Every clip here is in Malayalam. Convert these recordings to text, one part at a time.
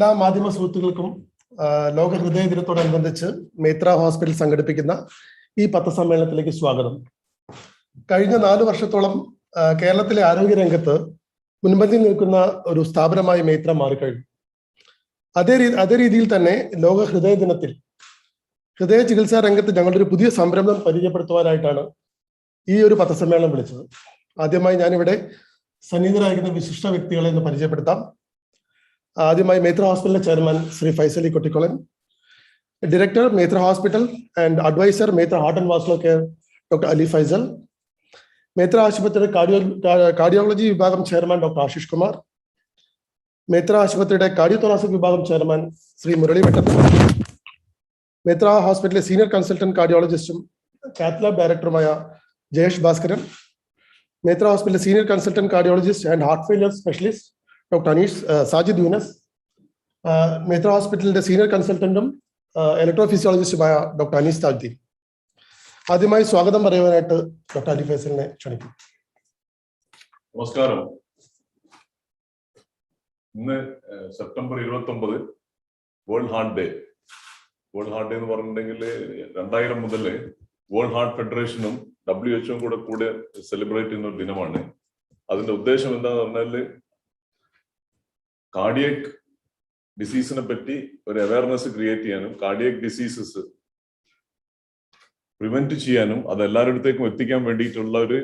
എല്ലാ മാധ്യമ സുഹൃത്തുക്കൾക്കും ലോക ഹൃദയ ദിനത്തോടനുബന്ധിച്ച് മേത്ര ഹോസ്പിറ്റൽ സംഘടിപ്പിക്കുന്ന ഈ പത്രസമ്മേളനത്തിലേക്ക് സ്വാഗതം. കഴിഞ്ഞ 4 വർഷത്തോളം കേരളത്തിലെ ആരോഗ്യ രംഗത്ത് മുൻപന്തിയിൽ നിൽക്കുന്ന ഒരു സ്ഥാപനമായി മേത്ര മാറിക്കഴിഞ്ഞു. അതേ രീതിയിൽ തന്നെ ലോക ഹൃദയ ദിനത്തിൽ ഹൃദയ ചികിത്സാ രംഗത്ത് ഞങ്ങളുടെ ഒരു പുതിയ സംരംഭം പരിചയപ്പെടുത്തുവാനായിട്ടാണ് ഈ ഒരു പത്രസമ്മേളനം വിളിച്ചത്. ആദ്യമായി ഞാനിവിടെ സന്നിഹിതരായിരിക്കുന്ന വിശിഷ്ട വ്യക്തികളെ ഒന്ന് പരിചയപ്പെടുത്താം. ആദ്യമായി മേത്ര ഹോസ്പിറ്റലിലെ chairman Shri Faisal Kottikollon, director Meitra hospital and adviser Meitra heart and vascular care doctor Ali Faisal, Meitra ആശുപത്രിയുടെ കാർഡിയോളജി വിഭാഗം ചെയർമാൻ ഡോക്ടർ ആശിഷ് കുമാർ, മേത്ര ആശുപത്രിയുടെ കാർഡിയോതൊറാസിക് വിഭാഗം ചെയർമാൻ ശ്രീ മുരളി വെട്ടത്ത്, മേത്ര ഹോസ്പിറ്റലിലെ സീനിയർ കൺസൾട്ടന്റ് കാർഡിയോളജിസ്റ്റും കാത്ത് ഡയറക്ടറുമായ ജയേഷ് ഭാസ്കരൻ, മേത്ര ഹോസ്പിറ്റലിലെ senior consultant cardiologist and heart failure specialist doctor Sajid Yunus, Methra ഹോസ്പിറ്റലിന്റെ സീനിയർ കൺസൾട്ടന്റും ഇലക്ട്രോഫിസിയോളജിസ്റ്റുമായ ഡോക്ടർ അനീസ് താജ്ദീൻ. ആദ്യമായി സ്വാഗതം പറയുവാനായിട്ട് ഡോക്ടർ അലി ഫൈസലിനെ ക്ഷണിക്കും. നമസ്കാരം. ഇന്ന് September 29 world heart day. World heart day എന്ന് പറഞ്ഞിട്ടുണ്ടെങ്കിൽ 2000 മുതൽ വേൾഡ് ഹാർട്ട് ഫെഡറേഷനും WHO കൂടെ സെലിബ്രേറ്റ് ചെയ്യുന്ന ഒരു ദിനമാണ്. അതിന്റെ ഉദ്ദേശം എന്താന്ന് പറഞ്ഞാല് കാർഡിയക് ഡിസീസിനെ പറ്റി ഒരു അവയർനെസ് ക്രിയേറ്റ് ചെയ്യാനും കാർഡിയക് ഡിസീസസ് പ്രിവെന്റ് ചെയ്യാനും അത് എല്ലാവരുടെയും എത്തിക്കാൻ വേണ്ടിയിട്ടുള്ള ഒരു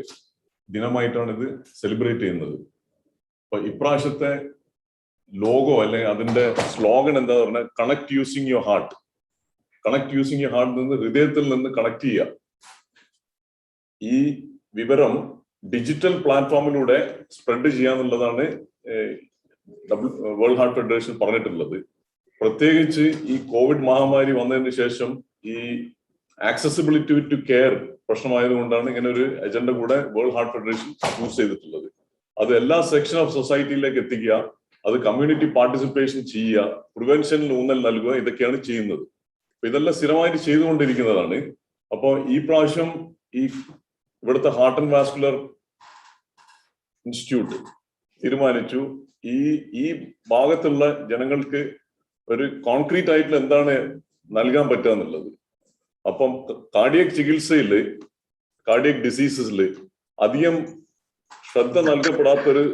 ദിനമായിട്ടാണ് ഇത് സെലിബ്രേറ്റ് ചെയ്യുന്നത്. അപ്പൊ ഇപ്രാവശ്യത്തെ ലോഗോ അല്ലെങ്കിൽ അതിന്റെ സ്ലോഗൻ എന്താ പറഞ്ഞാൽ connect using your heart. Connect using your heart നിന്ന് ഹൃദയത്തിൽ നിന്ന് കണക്ട് ചെയ്യുക. ഈ വിവരം ഡിജിറ്റൽ പ്ലാറ്റ്ഫോമിലൂടെ സ്പ്രെഡ് ചെയ്യാന്നുള്ളതാണ് വേൾഡ് ഹാർട്ട് ഫെഡറേഷൻ പറഞ്ഞിട്ടുള്ളത്. പ്രത്യേകിച്ച് ഈ കോവിഡ് മഹാമാരി വന്നതിന് ശേഷം ഈ ആക്സസിബിലിറ്റി ടു കെയർ പ്രശ്നമായതുകൊണ്ടാണ് ഇങ്ങനെ ഒരു അജണ്ട കൂടെ വേൾഡ് ഹാർട്ട് ഫെഡറേഷൻ ചൂസ് ചെയ്തിട്ടുള്ളത്. അത് എല്ലാ സെക്ഷൻ ഓഫ് സൊസൈറ്റിയിലേക്ക് എത്തിക്കുക, അത് കമ്മ്യൂണിറ്റി പാർട്ടിസിപ്പേഷൻ ചെയ്യുക, പ്രിവെൻഷനിൽ ഊന്നൽ നൽകുക, ഇതൊക്കെയാണ് ചെയ്യുന്നത്. അപ്പൊ ഇതെല്ലാം സ്ഥിരമായിട്ട് ചെയ്തുകൊണ്ടിരിക്കുന്നതാണ്. അപ്പോൾ ഈ പ്രാവശ്യം ഈ ഇവിടുത്തെ ഹാർട്ട് ആൻഡ് വാസ്കുലർ ഇൻസ്റ്റിറ്റ്യൂട്ട് തീരുമാനിച്ചു ഈ ഭാഗത്തുള്ള ജനങ്ങൾക്ക് ഒരു കോൺക്രീറ്റ് ആയിട്ടുള്ള എന്താണ് നൽകാൻ പറ്റുക എന്നുള്ളത്. അപ്പം കാർഡിയക് ചികിത്സയില് കാർഡിയക് ഡിസീസസില് അധികം ശ്രദ്ധ നൽകപ്പെടാത്തൊരു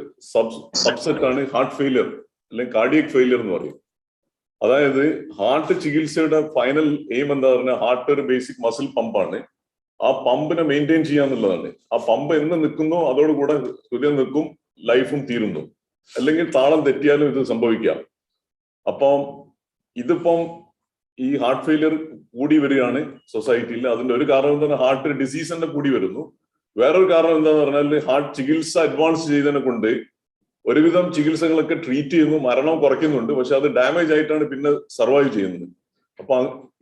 സബ്സെറ്റ് ആണ് ഹാർട്ട് ഫെയിലിയർ അല്ലെങ്കിൽ കാർഡിയക് ഫെയിലിയർ എന്ന് പറയും. അതായത് ഹാർട്ട് ചികിത്സയുടെ ഫൈനൽ എയിം എന്താ പറഞ്ഞാൽ ഹാർട്ട് ഒരു ബേസിക് മസിൽ പമ്പാണ്. ആ പമ്പിനെ മെയിൻറ്റെയിൻ ചെയ്യാന്നുള്ളതാണ്. ആ പമ്പ് എന്ന് നിൽക്കുന്നോ അതോടുകൂടെ ഹൃദയം നിൽക്കും, ലൈഫും തീരുന്നു. അല്ലെങ്കിൽ താളം തെറ്റിയാലും ഇത് സംഭവിക്കാം. അപ്പം ഇതിപ്പം ഈ ഹാർട്ട് ഫെയിലിയർ കൂടി വരികയാണ് സൊസൈറ്റിയിൽ. അതിന്റെ ഒരു കാരണം എന്താണ്, ഹാർട്ട് ഡിസീസ് തന്നെ കൂടി വരുന്നു. വേറൊരു കാരണം എന്താന്ന് പറഞ്ഞാൽ ഹാർട്ട് ചികിത്സ അഡ്വാൻസ് ചെയ്തതിനെ കൊണ്ട് ഒരുവിധം ചികിത്സകളൊക്കെ ട്രീറ്റ് ചെയ്യുന്നു, മരണം കുറയ്ക്കുന്നുണ്ട്, പക്ഷെ അത് ഡാമേജ് ആയിട്ടാണ് പിന്നെ സർവൈവ് ചെയ്യുന്നത്. അപ്പൊ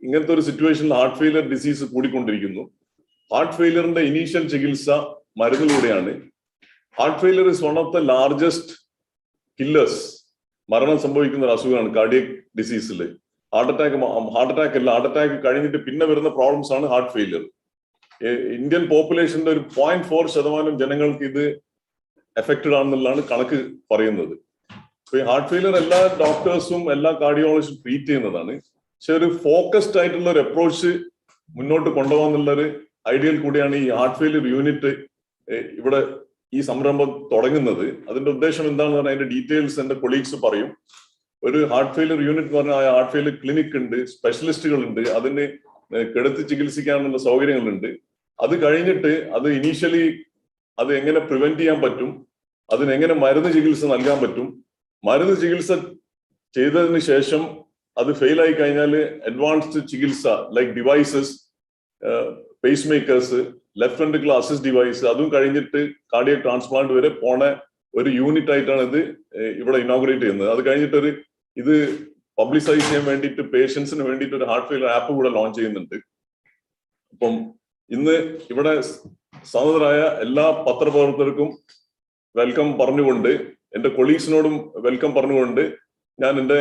ഇങ്ങനത്തെ ഒരു സിറ്റുവേഷനിൽ ഹാർട്ട് ഫെയിലിയർ ഡിസീസ് കൂടിക്കൊണ്ടിരിക്കുന്നു. ഹാർട്ട് ഫെയിലിയറിന്റെ ഇനീഷ്യൽ ചികിത്സ മരുന്നിലൂടെയാണ്. Heart failure is one of the largest killers. മരണം സംഭവിക്കുന്ന ഒരു അസുഖമാണ് കാർഡിയക് ഡിസീസിൽ. ഹാർട്ട് അറ്റാക്ക് കഴിഞ്ഞിട്ട് പിന്നെ വരുന്ന പ്രോബ്ലംസ് ആണ് ഹാർട്ട് ഫെയിലിയർ. ഇന്ത്യൻ പോപ്പുലേഷന്റെ ഒരു 0.4% ജനങ്ങൾക്ക് ഇത് എഫക്റ്റഡ് ആണെന്നുള്ളതാണ് കണക്ക് പറയുന്നത്. അപ്പൊ ഈ ഹാർട്ട് ഫെയിലിയർ എല്ലാ ഡോക്ടേഴ്സും എല്ലാ കാർഡിയോളജിസ്റ്റും ട്രീറ്റ് ചെയ്യുന്നതാണ്. പക്ഷെ ഒരു ഫോക്കസ്ഡ് ആയിട്ടുള്ള ഒരു അപ്രോച്ച് മുന്നോട്ട് കൊണ്ടുപോകാന്നുള്ളൊരു ഐഡിയൽ കൂടിയാണ് ഈ ഹാർട്ട് ഫെയിലിയർ യൂണിറ്റ് ഇവിടെ ഈ സംരംഭം തുടങ്ങുന്നത്. അതിന്റെ ഉദ്ദേശം എന്താണെന്ന് പറഞ്ഞാൽ അതിന്റെ ഡീറ്റെയിൽസ് എന്റെ കൊളീഗ്സ് പറയും. ഒരു ഹാർട്ട് ഫെയിലിയർ യൂണിറ്റ് എന്ന് പറഞ്ഞാൽ ഹാർട്ട് ഫെയിലിയർ ക്ലിനിക് ഉണ്ട്, സ്പെഷ്യലിസ്റ്റുകൾ ഉണ്ട്, അതിന് കിടത്തി ചികിത്സിക്കാനുള്ള സൗകര്യങ്ങളുണ്ട്. അത് കഴിഞ്ഞിട്ട് അത് ഇനീഷ്യലി അത് എങ്ങനെ പ്രിവെന്റ് ചെയ്യാൻ പറ്റും, അതിനെങ്ങനെ മരുന്ന് ചികിത്സ നൽകാൻ പറ്റും, മരുന്ന് ചികിത്സ ചെയ്തതിന് ശേഷം അത് ഫെയിലായി കഴിഞ്ഞാൽ അഡ്വാൻസ്ഡ് ചികിത്സ like devices, pace makers, left ventricular assist device, അതും കഴിഞ്ഞിട്ട് കാർഡിയക് ട്രാൻസ്പ്ലാന്റ് വരെ പോണ ഒരു യൂണിറ്റ് ആയിട്ടാണ് ഇത് ഇവിടെ ഇനോഗ്രേറ്റ് ചെയ്യുന്നത്. അത് കഴിഞ്ഞിട്ട് ഇത് പബ്ലിസൈസ് ചെയ്യാൻ വേണ്ടിയിട്ട് പേഷ്യൻസിന് വേണ്ടിയിട്ട് ഒരു ഹാർട്ട് ഫെയിലിയർ ആപ്പ് കൂടെ ലോഞ്ച് ചെയ്യുന്നുണ്ട്. അപ്പം ഇന്ന് ഇവിടെ സന്നദ്ധരായ എല്ലാ പത്രപ്രവർത്തകർക്കും വെൽക്കം പറഞ്ഞുകൊണ്ട്, എന്റെ കൊളീഗ്സിനോടും വെൽക്കം പറഞ്ഞുകൊണ്ട് ഞാൻ എൻ്റെ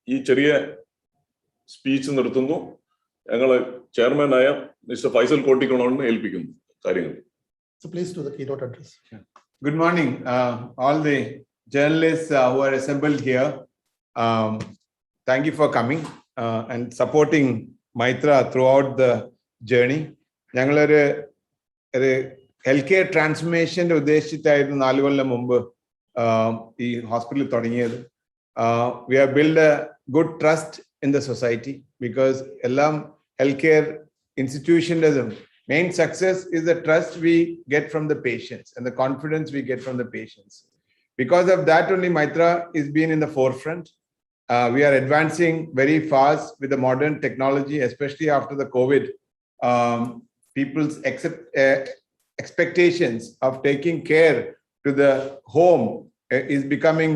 ഈ ചെറിയ സ്പീച്ച് നിർത്തുന്നു. ഞങ്ങള് ചെയർമാനായ മിസ്റ്റർ ഫൈസൽ കോട്ടിക്കുളനെ ഏൽപ്പിക്കുന്നു കാര്യങ്ങൾ. So please do the keynote address. Good morning, all the journalists who are assembled here. Thank you for coming and supporting Maitra throughout the journey. ഞങ്ങളൊരു ഹെൽത്ത് കെയർ ട്രാൻസ്ഫോർമേഷന്റെ ഉദ്ദേശിച്ചായിരുന്നു 4 കൊല്ലം മുമ്പ് ഈ ഹോസ്പിറ്റൽ തുടങ്ങിയത്. We have built a good trust in the society because എല്ലാം health care institution main success is the trust we get from the patients and the confidence we get from the patients. Because of that only Maitra is being in the forefront. We are advancing very fast with the modern technology, especially after the COVID. People's expectations of taking care to the home is becoming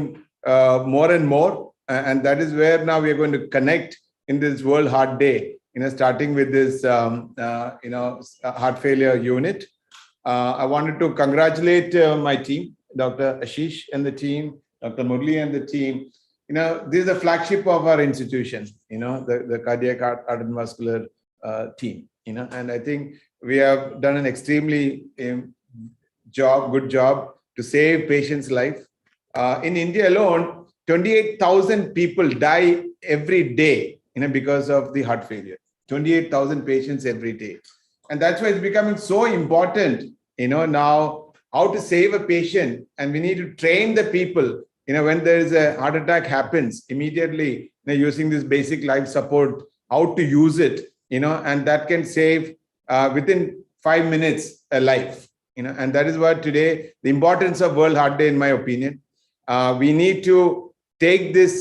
more and more. And that is where now we are going to connect in this World Heart Day, starting with this, heart failure unit. I wanted to congratulate my team, Dr. Ashish and the team, Dr. Murli and the team. This is the flagship of our institution, the cardiac heart and vascular team, and I think we have done an extremely good job to save patients' life. In India alone, 28,000 people die every day, because of the heart failure. 28,000 patients every day. And that's why it's becoming so important, now how to save a patient. And we need to train the people, when there is a heart attack happens, immediately using this basic life support, how to use it, and that can save within 5 minutes a life. And that is what today, the importance of World Heart Day, in my opinion. We need to take this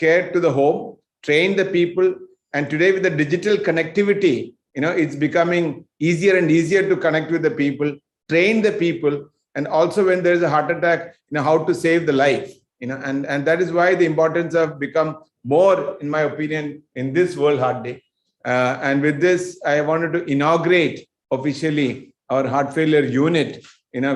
care to the home, train the people. And today with the digital connectivity, it's becoming easier and easier to connect with the people, train the people. And also when there is a heart attack, how to save the life, and that is why the importance of become more, in my opinion, in this World Heart Day. And with this, I wanted to inaugurate officially our heart failure unit,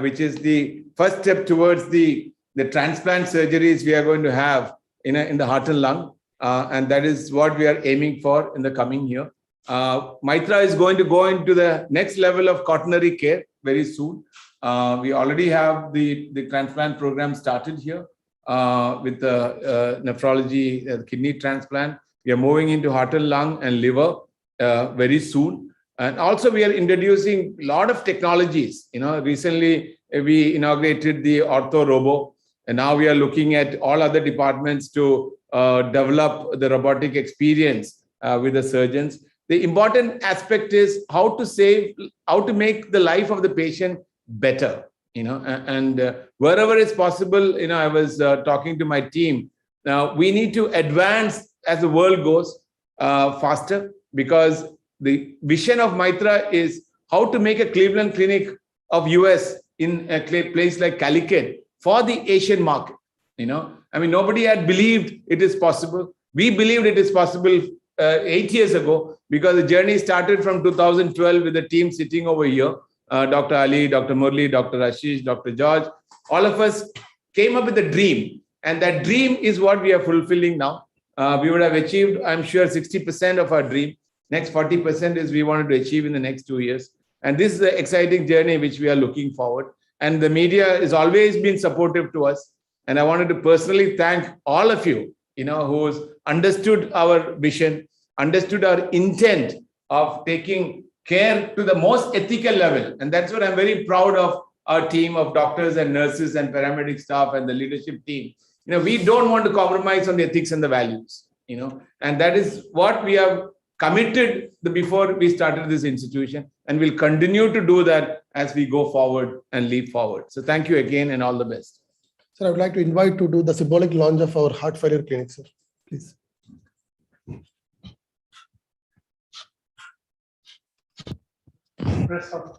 which is the first step towards the transplant surgeries we are going to have in the heart and lung. And that is what we are aiming for in the coming year. Maitra is going to go into the next level of quaternary care very soon. We already have the transplant program started here with the nephrology, kidney transplant. We are moving into heart and lung and liver very soon. And also we are introducing a lot of technologies. Recently we inaugurated the ortho robo, and now we are looking at all other departments to develop the robotic experience with the surgeons. The important aspect is how to make the life of the patient better, and wherever it's possible, I was talking to my team. Now we need to advance as the world goes faster, because the vision of Maitra is how to make a Cleveland Clinic of US in a place like Calicut for the Asian market. Nobody had believed it is possible. We believed it is possible 8 years ago, because the journey started from 2012 with the team sitting over here. Dr. Ali, Dr. Murli, Dr. Ashish, Dr. George, all of us came up with a dream. And that dream is what we are fulfilling now. We would have achieved, I'm sure, 60% of our dream. Next 40% is we wanted to achieve in the next 2 years. And this is the exciting journey which we are looking forward. And the media has always been supportive to us. And I wanted to personally thank all of you, who's understood our vision, understood our intent of taking care to the most ethical level. And that's what I'm very proud of our team of doctors and nurses and paramedic staff and the leadership team. We don't want to compromise on the ethics and the values, and that is what we have committed before we started this institution, and we'll continue to do that as we go forward and leap forward. So thank you again and all the best. Sir, I would like to invite to do the symbolic launch of our heart failure clinic, sir. Please. Press up.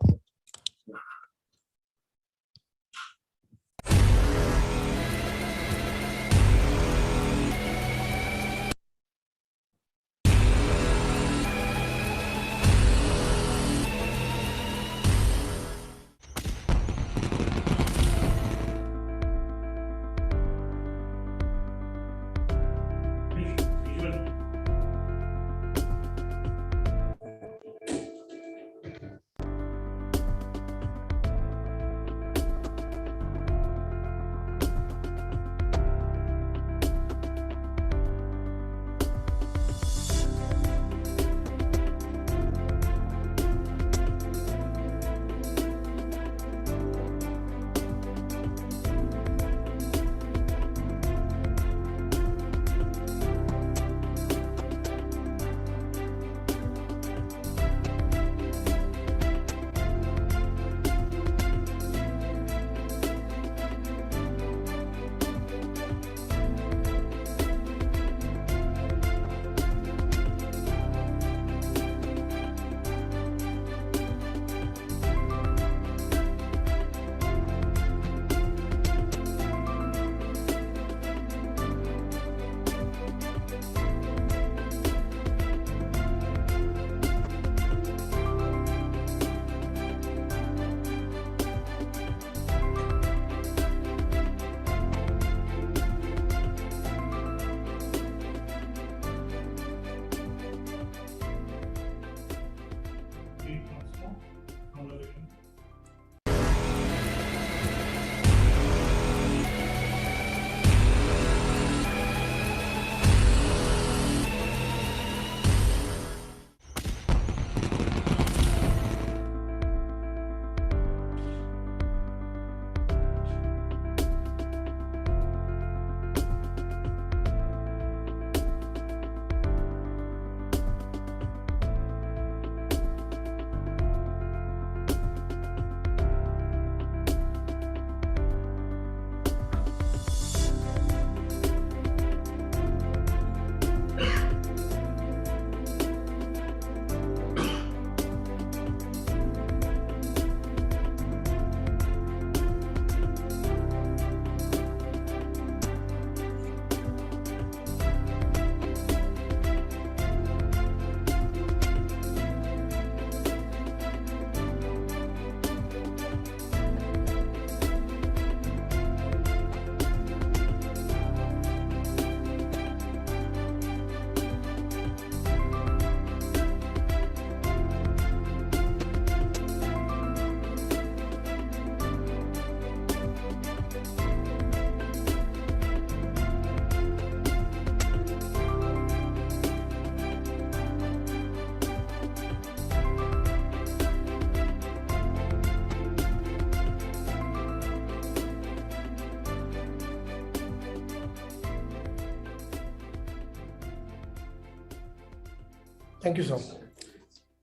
Thank you, sir.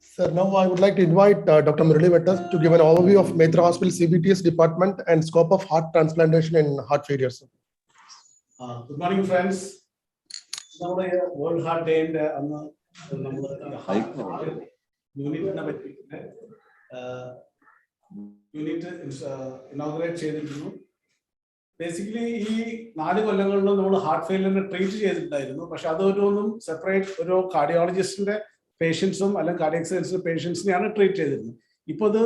Sir, now I would like to invite Dr. Murali Vettas to give an overview of Mitra Hospital CBTS department and scope of heart transplantation in heart failure. Sir. Good morning, friends. നമ്മുടെ വേൾഡ് ഹാർട്ട് ഡേന്റെ അന്ന് നമ്മൾ യൂണിറ്റിനെ പറ്റിയിട്ട് യൂണിറ്റ് ഇനോഗ്രേറ്റ് ചെയ്തിരുന്നു. ബേസിക്കലി ഈ 4 കൊല്ലങ്ങളിലും നമ്മൾ ഹാർട്ട് ഫെയിലിയറിനെ ട്രീറ്റ് ചെയ്തിട്ടുണ്ടായിരുന്നു. പക്ഷെ അതൊന്നും സെപ്പറേറ്റ് ഒരു കാർഡിയോളജിസ്റ്റിന്റെ പേഷ്യൻസും അല്ലെങ്കിൽ കാർഡിയക് സയൻസിലെ പേഷ്യൻസിനെയാണ് ട്രീറ്റ് ചെയ്തിരുന്നത്. ഇപ്പോൾ ഇത്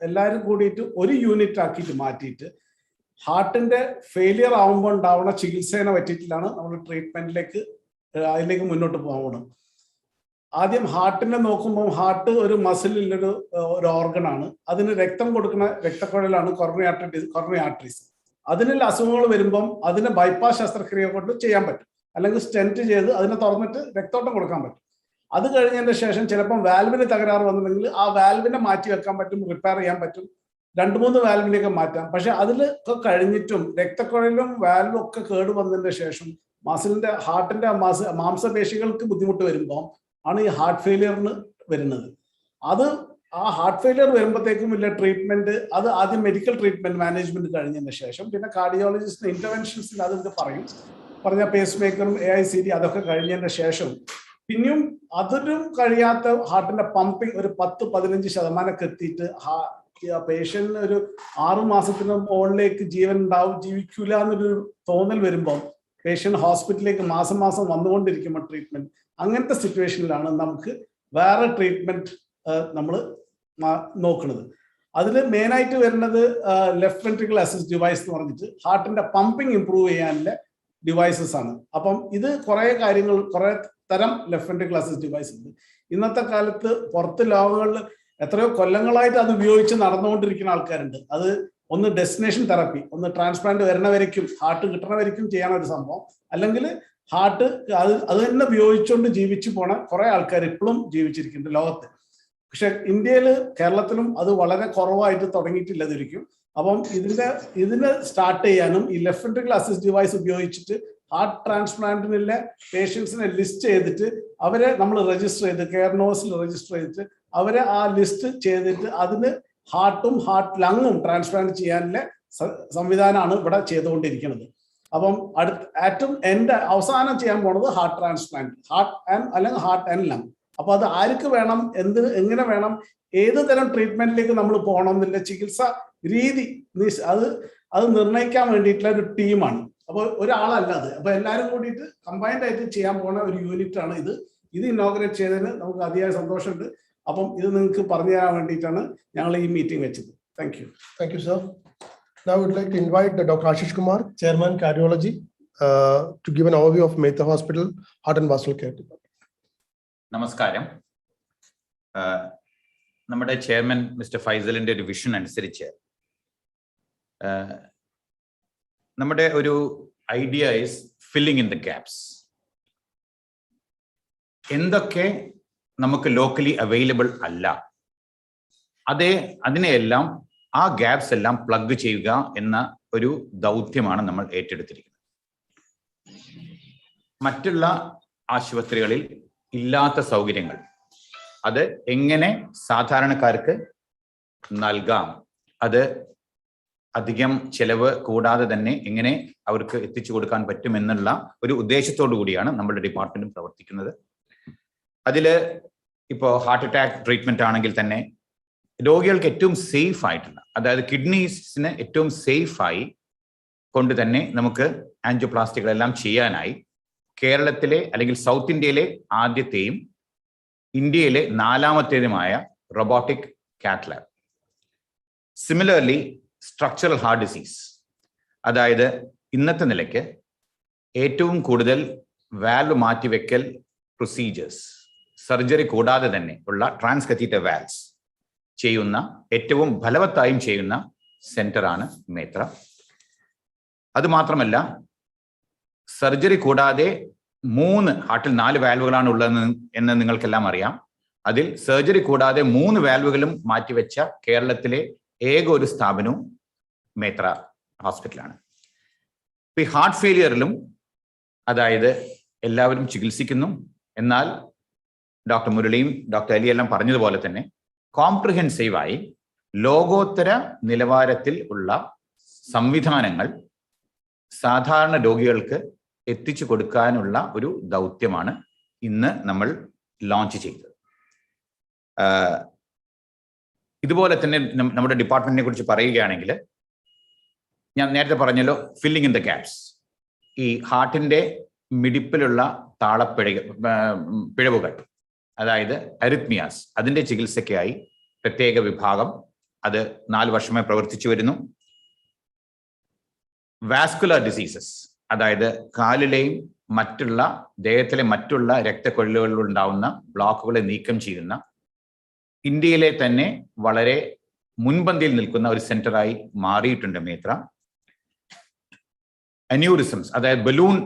എല്ലാവരും കൂടിയിട്ട് ഒരു യൂണിറ്റ് ആക്കിയിട്ട് മാറ്റിയിട്ട് ഹാർട്ടിന്റെ ഫെയിലിയർ ആവുമ്പോൾ ഉണ്ടാവുന്ന ചികിത്സേനെ പറ്റിയിട്ടാണ് നമ്മൾ ട്രീറ്റ്മെന്റിലേക്ക് അതിലേക്ക് മുന്നോട്ട് പോകണം. ആദ്യം ഹാർട്ടിനെ നോക്കുമ്പോൾ ഹാർട്ട് ഒരു മസിലിലൊരു ഓർഗൺ ആണ്. അതിന് രക്തം കൊടുക്കുന്ന രക്തക്കുഴലാണ് കൊറോണറി ആർട്ടറീസ്. അതിനുള്ള അസുഖങ്ങൾ വരുമ്പം അതിനെ ബൈപ്പാസ് ശസ്ത്രക്രിയ കൊണ്ട് ചെയ്യാൻ പറ്റും, അല്ലെങ്കിൽ സ്റ്റെന്റ് ചെയ്ത് അതിനെ തുറന്നിട്ട് രക്തോട്ടം കൊടുക്കാൻ പറ്റും. അത് കഴിഞ്ഞതിന് ശേഷം ചിലപ്പം വാൽവിന് തകരാറ് വന്നിട്ടുണ്ടെങ്കിൽ ആ വാൽവിനെ മാറ്റി വെക്കാൻ പറ്റും, റിപ്പയർ ചെയ്യാൻ പറ്റും. 2-3 വാൽവിനെയൊക്കെ മാറ്റാം. പക്ഷെ അതിലൊക്കെ കഴിഞ്ഞിട്ടും രക്തക്കുഴലും വാൽവും ഒക്കെ കേട് വന്നതിന് ശേഷം മസിലിന്റെ ഹാർട്ടിന്റെ മാംസപേശികൾക്ക് ബുദ്ധിമുട്ട് വരുമ്പോൾ ആണ് ഈ ഹാർട്ട് ഫെയിലിയറിന് വരുന്നത്. അത് ആ ഹാർട്ട് ഫെയിലിയർ വരുമ്പോഴത്തേക്കും വലിയ ട്രീറ്റ്മെന്റ്, അത് ആദ്യം മെഡിക്കൽ ട്രീറ്റ്മെന്റ് മാനേജ്മെന്റ് കഴിഞ്ഞതിന് ശേഷം പിന്നെ കാർഡിയോളജിസ്റ്റിന്റെ ഇന്റർവെൻഷൻസിൽ അതിന്റെ പറഞ്ഞ പേസ് മേക്കറും AICD അതൊക്കെ കഴിഞ്ഞതിന് ശേഷം പിന്നെയും അതിനും കഴിയാത്ത ഹാർട്ടിന്റെ പമ്പിങ് ഒരു 10-15% എത്തിയിട്ട് പേഷ്യന്റിന് ഒരു 6 മാസത്തിന് മുകളിലേക്ക് ജീവൻ ജീവിക്കൂല എന്നൊരു തോന്നൽ വരുമ്പോൾ പേഷ്യന്റ് ഹോസ്പിറ്റലിലേക്ക് മാസം വന്നുകൊണ്ടിരിക്കുമ്പോൾ ട്രീറ്റ്മെന്റ്, അങ്ങനത്തെ സിറ്റുവേഷനിലാണ് നമുക്ക് വേറെ ട്രീറ്റ്മെന്റ് നമ്മൾ നോക്കുന്നത്. അതിൽ മെയിനായിട്ട് വരുന്നത് ലെഫ്റ്റ് വെൻട്രിക്കിൾ അസിസ്റ്റ് ഡിവൈസ് എന്ന് പറഞ്ഞിട്ട് ഹാർട്ടിന്റെ പമ്പിങ് ഇംപ്രൂവ് ചെയ്യാനുള്ള ഡിവൈസസ് ആണ്. അപ്പം ഇത് കുറെ തരം ലെഫ്റ്റ് വെൻട്രിക്കിൾ അസിസ്റ്റ് ഡിവൈസ് ഉണ്ട്. ഇന്നത്തെ കാലത്ത് പുറത്ത് ലോകങ്ങളിൽ എത്രയോ കൊല്ലങ്ങളായിട്ട് അത് ഉപയോഗിച്ച് നടന്നുകൊണ്ടിരിക്കുന്ന ആൾക്കാരുണ്ട്. അത് ഒന്ന് ഡെസ്റ്റിനേഷൻ തെറപ്പി, ഒന്ന് ട്രാൻസ്പ്ലാന്റ് വരണവരേക്കും ഹാർട്ട് കിട്ടണവരേക്കും ചെയ്യാൻ ഒരു സംഭവം, അല്ലെങ്കിൽ ഹാർട്ട് അത് തന്നെ ഉപയോഗിച്ചുകൊണ്ട് ജീവിച്ചു പോണ കുറെ ആൾക്കാർ ഇപ്പോഴും ജീവിച്ചിരിക്കുന്നുണ്ട് ലോകത്ത്. പക്ഷെ ഇന്ത്യയിൽ കേരളത്തിലും അത് വളരെ കുറവായിട്ട് തുടങ്ങിയിട്ടില്ലതിരിക്കും. അപ്പം ഇതിനെ സ്റ്റാർട്ട് ചെയ്യാനും ഈ ലെഫ്റ്റ് വെൻട്രിക്കിൾ അസിസ്റ്റ് ഡിവൈസ് ഉപയോഗിച്ചിട്ട് ഹാർട്ട് ട്രാൻസ്പ്ലാന്റിനുള്ള പേഷ്യൻസിനെ ലിസ്റ്റ് ചെയ്തിട്ട് അവരെ നമ്മൾ രജിസ്റ്റർ ചെയ്ത് കെയർ നോസിൽ രജിസ്റ്റർ ചെയ്തിട്ട് അവരെ ആ ലിസ്റ്റ് ചെയ്തിട്ട് അതിന് ഹാർട്ടും ലങ്ങും ട്രാൻസ്പ്ലാന്റ് ചെയ്യാനുള്ള സംവിധാനമാണ് ഇവിടെ ചെയ്തുകൊണ്ടിരിക്കുന്നത്. അപ്പം ഏറ്റവും അവസാനം ചെയ്യാൻ പോണത് ഹാർട്ട് ട്രാൻസ്പ്ലാന്റ്, അല്ലെങ്കിൽ ഹാർട്ട് ആൻഡ് ലങ്. അപ്പൊ അത് ആർക്ക് വേണം, എങ്ങനെ വേണം, ഏത് തരം ട്രീറ്റ്മെന്റിലേക്ക് നമ്മൾ പോകണം എന്നുള്ള ചികിത്സ രീതി അത് നിർണ്ണയിക്കാൻ വേണ്ടിയിട്ടുള്ള ഒരു ടീമാണ്. അപ്പൊ ഒരാളല്ല അത്. അപ്പൊ എല്ലാവരും കൂടിയിട്ട് കമ്പൈൻഡ് ആയിട്ട് ചെയ്യാൻ പോണ ഒരു യൂണിറ്റ് ആണ് ഇത് ഇനോഗ്രേറ്റ് ചെയ്തതിന് നമുക്ക് അതിയായ സന്തോഷമുണ്ട്. അപ്പം ഇത് നിങ്ങൾക്ക് പറഞ്ഞു തരാൻ വേണ്ടിയിട്ടാണ് ഞങ്ങൾ ഈ മീറ്റിംഗ് വെച്ചത്. Thank you. Thank you, sir. Now I would like to invite Dr. Ashish Kumar, Chairman Cardiology, to give an overview of Mehta Hospital Heart and Vascular Care Department. നമസ്കാരം. നമ്മുടെ ചെയർമാൻ മിസ്റ്റർ ഫൈസലിന്റെ ഒരു വിഷൻ അനുസരിച്ച് നമ്മുടെ ഒരു idea is filling in the gaps. എന്തൊക്കെ നമുക്ക് ലോക്കലി അവൈലബിൾ അല്ല, അതിനെയെല്ലാം ആ ഗ്യാപ്സ് എല്ലാം പ്ലഗ് ചെയ്യുക എന്ന ഒരു ദൗത്യമാണ് നമ്മൾ ഏറ്റെടുത്തിരിക്കുന്നത്. മറ്റുള്ള ആശുപത്രികളിൽ ഇല്ലാത്ത സൗകര്യങ്ങൾ അത് എങ്ങനെ സാധാരണക്കാർക്ക് നൽകാം, അത് അധികം ചെലവ് കൂടാതെ തന്നെ എങ്ങനെ അവർക്ക് എത്തിച്ചു കൊടുക്കാൻ പറ്റുമെന്നുള്ള ഒരു ഉദ്ദേശത്തോടു കൂടിയാണ് നമ്മുടെ ഡിപ്പാർട്ട്മെന്റും പ്രവർത്തിക്കുന്നത്. അതിൽ ഇപ്പോൾ ഹാർട്ട് അറ്റാക്ക് ട്രീറ്റ്മെന്റ് ആണെങ്കിൽ തന്നെ രോഗികൾക്ക് ഏറ്റവും സേഫ് ആയിട്ടുള്ള, അതായത് കിഡ്നീസിന് ഏറ്റവും സേഫായി കൊണ്ട് തന്നെ നമുക്ക് ആൻജിയോപ്ലാസ്റ്റികളെല്ലാം ചെയ്യാനായി കേരളത്തിലെ അല്ലെങ്കിൽ സൗത്ത് ഇന്ത്യയിലെ ആദ്യത്തെയും ഇന്ത്യയിലെ 4ാമത്തേതുമായ robotic cath lab. Similarly structural heart disease, അതായത് ഇന്നത്തെ നിലയ്ക്ക് ഏറ്റവും കൂടുതൽ വാൽവ് മാറ്റിവെക്കൽ പ്രൊസീജിയേഴ്സ്, സർജറി കൂടാതെ തന്നെ ഉള്ള ട്രാൻസ്കത്തീറ്റർ വാൽവ്സ് ചെയ്യുന്ന ഏറ്റവും ഫലവത്തായും ചെയ്യുന്ന സെന്ററാണ് മേത്ര. അതുമാത്രമല്ല, സർജറി കൂടാതെ ഹാർട്ടിൽ 4 വാൽവുകളാണ് ഉള്ളതെന്ന് എന്ന് നിങ്ങൾക്കെല്ലാം അറിയാം. അതിൽ സർജറി കൂടാതെ 3 വാൽവുകളും മാറ്റിവെച്ച കേരളത്തിലെ ഏക ഒരു സ്ഥാപനവും മേത്ര ഹോസ്പിറ്റലാണ്. ഈ ഹാർട്ട് ഫെയിലിയറിലും, അതായത് എല്ലാവരും ചികിത്സിക്കുന്നു, എന്നാൽ ഡോക്ടർ മുരളിയും ഡോക്ടർ അലിയെല്ലാം പറഞ്ഞതുപോലെ തന്നെ കോംപ്രിഹെൻസീവായി ലോകോത്തര നിലവാരത്തിൽ ഉള്ള സംവിധാനങ്ങൾ സാധാരണ രോഗികൾക്ക് എത്തിച്ചു കൊടുക്കാനുള്ള ഒരു ദൗത്യമാണ് ഇന്ന് നമ്മൾ ലോഞ്ച് ചെയ്തത്. ഇതുപോലെ തന്നെ നമ്മുടെ ഡിപ്പാർട്ട്മെന്റിനെ കുറിച്ച് പറയുകയാണെങ്കിൽ, ഞാൻ നേരത്തെ പറഞ്ഞല്ലോ, ഫില്ലിംഗ് ഇൻ ദ ഗ്യാപ്സ്. ഈ ഹാർട്ടിന്റെ മിടിപ്പിലുള്ള പിഴവുകൾ, അതായത് അരിത്മിയാസ്, അതിന്റെ ചികിത്സയ്ക്കായി പ്രത്യേക വിഭാഗം അത് 4 വർഷമായി പ്രവർത്തിച്ചു വരുന്നു. വാസ്കുലർ ഡിസീസസ്, അതായത് കാലിലെയും മറ്റുള്ള ദേഹത്തിലെ മറ്റുള്ള രക്തക്കൊഴലുകളിൽ ഉണ്ടാവുന്ന ബ്ലോക്കുകളെ നീക്കം ചെയ്യുന്ന ഇന്ത്യയിലെ തന്നെ വളരെ മുൻപന്തിയിൽ നിൽക്കുന്ന ഒരു സെന്ററായി മാറിയിട്ടുണ്ട് മേത്ര. അന്യൂറിസംസ്, അതായത് ബലൂൺ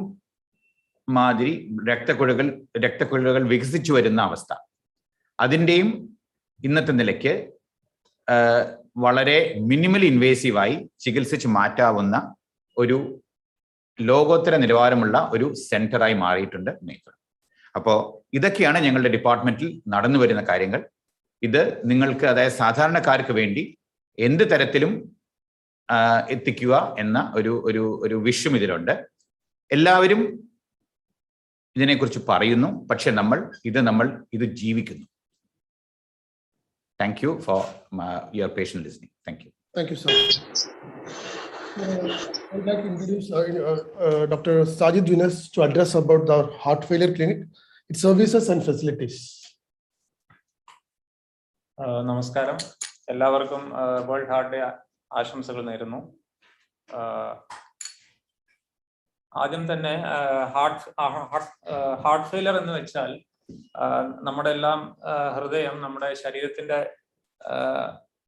മാതിരി രക്തക്കുഴലുകൾ വികസിച്ചു വരുന്ന അവസ്ഥ, അതിൻ്റെയും ഇന്നത്തെ നിലയ്ക്ക് വളരെ മിനിമൽ ഇൻവേസീവായി ചികിത്സിച്ച് മാറ്റാവുന്ന ഒരു ലോകോത്തര നിലവാരമുള്ള ഒരു സെന്ററായി മാറിയിട്ടുണ്ട് മേത്ര. അപ്പോൾ ഇതൊക്കെയാണ് ഞങ്ങളുടെ ഡിപ്പാർട്ട്മെന്റിൽ നടന്നു വരുന്ന കാര്യങ്ങൾ. ഇത് നിങ്ങൾക്ക്, അതായത് സാധാരണക്കാർക്ക് വേണ്ടി എന്ത് തരത്തിലും എത്തിക്കുക എന്ന ഒരു വിഷയം ഇതിലുണ്ട്. എല്ലാവരും ഇതിനെക്കുറിച്ച് പറയുന്നു, പക്ഷെ നമ്മൾ ഇത് ജീവിക്കുന്നു. Thank you for your patient listening. Thank you. Thank you, sir. I'd like to introduce Dr. Sajid Yunus to address about the heart failure clinic, its services and facilities. നമസ്കാരം, എല്ലാവർക്കും വേൾഡ് ഹാർട്ട് ഡേ ആശംസകൾ നേരുന്നു. ആദ്യം തന്നെ ഹാർട്ട് ഫെയിലർ എന്ന് വെച്ചാൽ നമ്മുടെ എല്ലാം ഹൃദയം നമ്മുടെ ശരീരത്തിന്റെ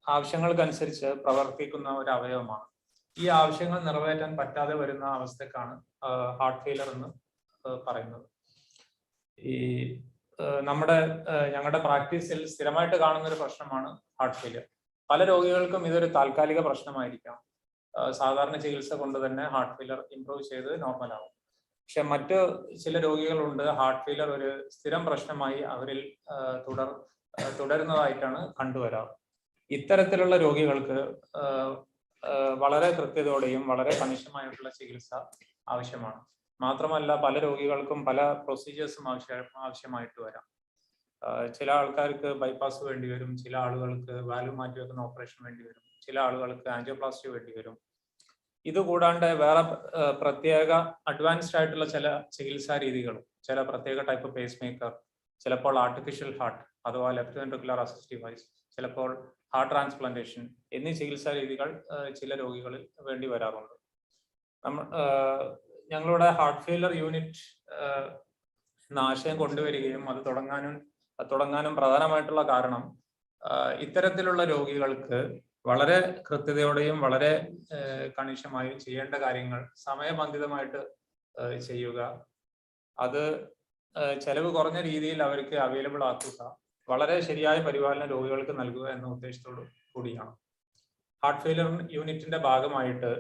ആവശ്യങ്ങൾക്കനുസരിച്ച് പ്രവർത്തിക്കുന്ന ഒരു അവയവമാണ്. ഈ ആവശ്യങ്ങൾ നിറവേറ്റാൻ പറ്റാതെ വരുന്ന അവസ്ഥക്കാണ് ഹാർട്ട് ഫെയിലർ എന്ന് പറയുന്നത്. ഈ ഞങ്ങളുടെ പ്രാക്ടീസിൽ സ്ഥിരമായിട്ട് കാണുന്ന ഒരു പ്രശ്നമാണ് ഹാർട്ട് ഫെയിലിയർ. പല രോഗികൾക്കും ഇതൊരു താൽക്കാലിക പ്രശ്നമായിരിക്കാം. സാധാരണ ചികിത്സ കൊണ്ട് തന്നെ ഹാർട്ട് ഫെയിലർ ഇംപ്രൂവ് ചെയ്ത് നോർമൽ ആവും. പക്ഷെ മറ്റ് ചില രോഗികളുണ്ട്, ഹാർട്ട് ഫെയിലർ ഒരു സ്ഥിരം പ്രശ്നമായി അവരിൽ തുടരുന്നതായിട്ടാണ് കണ്ടുവരാറ്. ഇത്തരത്തിലുള്ള രോഗികൾക്ക് വളരെ കൃത്യതയോടെയും വളരെ കണിശമായിട്ടുള്ള ചികിത്സ ആവശ്യമാണ്. മാത്രമല്ല, പല രോഗികൾക്കും പല പ്രൊസീജിയേഴ്സും ആവശ്യമായിട്ട് വരാം. ചില ആൾക്കാർക്ക് ബൈപ്പാസ് വേണ്ടി വരും, ചില ആളുകൾക്ക് വാൽവ് മാറ്റിവെക്കുന്ന ഓപ്പറേഷൻ വേണ്ടി വരും, ചില ആളുകൾക്ക് ആൻജിയോപ്ലാസ്റ്റി വേണ്ടി വരും. ഇതുകൂടാണ്ട് വേറെ പ്രത്യേക അഡ്വാൻസ്ഡ് ആയിട്ടുള്ള ചില ചികിത്സാ രീതികളും, ചില പ്രത്യേക ടൈപ്പ് പേസ് മേക്കർ, ചിലപ്പോൾ ആർട്ടിഫിഷ്യൽ ഹാർട്ട് അഥവാ ലെഫ്റ്റ് വെൻട്രിക്കുലർ അസിസ്റ്റ് ഡിവൈസ്, ചിലപ്പോൾ ഹാർട്ട് ട്രാൻസ്പ്ലാന്റേഷൻ എന്നീ ചികിത്സാ രീതികൾ ചില രോഗികളിൽ വേണ്ടി വരാറുണ്ട്. ഞങ്ങളുടെ ഹാർട്ട് ഫെയിലർ യൂണിറ്റ് എന്ന ആശയം കൊണ്ടുവരികയും അത് തുടങ്ങാനും പ്രധാനമായിട്ടുള്ള കാരണം ഇത്തരത്തിലുള്ള രോഗികൾക്ക് വളരെ കൃത്യതയോടെയും വളരെ കണിശമായും ചെയ്യേണ്ട കാര്യങ്ങൾ സമയബന്ധിതമായിട്ട് ചെയ്യുക, അത് ചെലവ് കുറഞ്ഞ രീതിയിൽ അവർക്ക് അവൈലബിൾ ആക്കുക, വളരെ ശരിയായ പരിപാലനം രോഗികൾക്ക് നൽകുക എന്ന ഉദ്ദേശത്തോടു കൂടിയാണ്. ഹാർട്ട് ഫെയിലർ യൂണിറ്റിന്റെ ഭാഗമായിട്ട്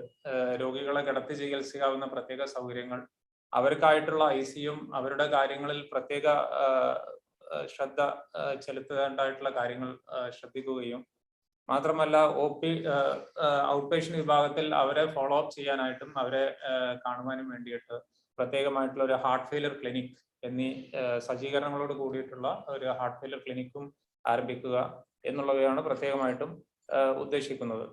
രോഗികളെ കിടത്തി ചികിത്സിക്കാവുന്ന പ്രത്യേക സൗകര്യങ്ങൾ, അവർക്കായിട്ടുള്ള ICU, അവരുടെ കാര്യങ്ങളിൽ പ്രത്യേക ശ്രദ്ധ ചെലുത്തേണ്ടതായിട്ടുള്ള കാര്യങ്ങൾ ശ്രദ്ധിക്കുകയും മാത്രമല്ല ഔട്ട് പേഷ്യന്റ് വിഭാഗത്തിൽ അവരെ ഫോളോ അപ്പ് ചെയ്യാനായിട്ടും അവരെ കാണുവാനും വേണ്ടിയിട്ട് പ്രത്യേകമായിട്ടുള്ള ഒരു ഹാർട്ട് ഫെയിലർ ക്ലിനിക് എന്നീ സജ്ജീകരണങ്ങളോട് കൂടിയിട്ടുള്ള ഒരു ഹാർട്ട് ഫെയിലർ ക്ലിനിക്കും ആരംഭിക്കുക എന്നുള്ളവയാണ് പ്രത്യേകമായിട്ടും ഉദ്ദേശിക്കുന്നത്.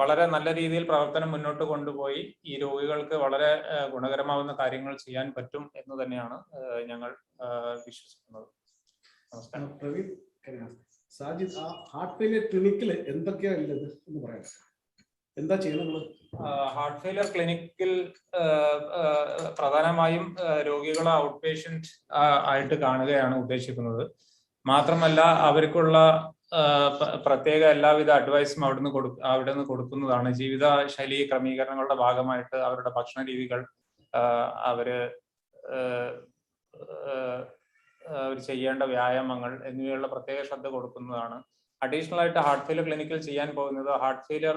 വളരെ നല്ല രീതിയിൽ പ്രവർത്തനം മുന്നോട്ട് കൊണ്ടുപോയി ഈ രോഗികൾക്ക് വളരെ ഗുണകരമാവുന്ന കാര്യങ്ങൾ ചെയ്യാൻ പറ്റും എന്ന് തന്നെയാണ് ഞങ്ങൾ വിശ്വസിക്കുന്നത്. നമസ്കാരം. സാജിദ്, ആ ഹാർട്ട് ഫെയിലിയർ ക്ലിനിക്കിൽ എന്തൊക്കെയാണ് ഉള്ളത് എന്ന് പറയാം, എന്താ ചെയ്യുന്നത്? ഹാർട്ട് ഫെയിലിയർ ക്ലിനിക്കിൽ പ്രധാനമായും രോഗികളെ ഔട്ട് പേഷ്യന്റ് ആയിട്ട് കാണുകയാണ് ഉദ്ദേശിക്കുന്നത്. മാത്രമല്ല അവർക്കുള്ള പ്രത്യേക എല്ലാവിധ അഡ്വൈസും അവിടുന്ന് കൊടുക്കുന്നതാണ്. ജീവിത ശൈലി ക്രമീകരണങ്ങളുടെ ഭാഗമായിട്ട് അവരുടെ ഭക്ഷണ രീതികൾ, അവര് ചെയ്യേണ്ട വ്യായാമങ്ങൾ എന്നിവയുള്ള പ്രത്യേക ശ്രദ്ധ കൊടുക്കുന്നതാണ്. അഡീഷണൽ ആയിട്ട് ഹാർട്ട് ഫെയിലിയർ ക്ലിനിക്കിൽ ചെയ്യാൻ പോകുന്നത് ഹാർട്ട് ഫെയിലിയർ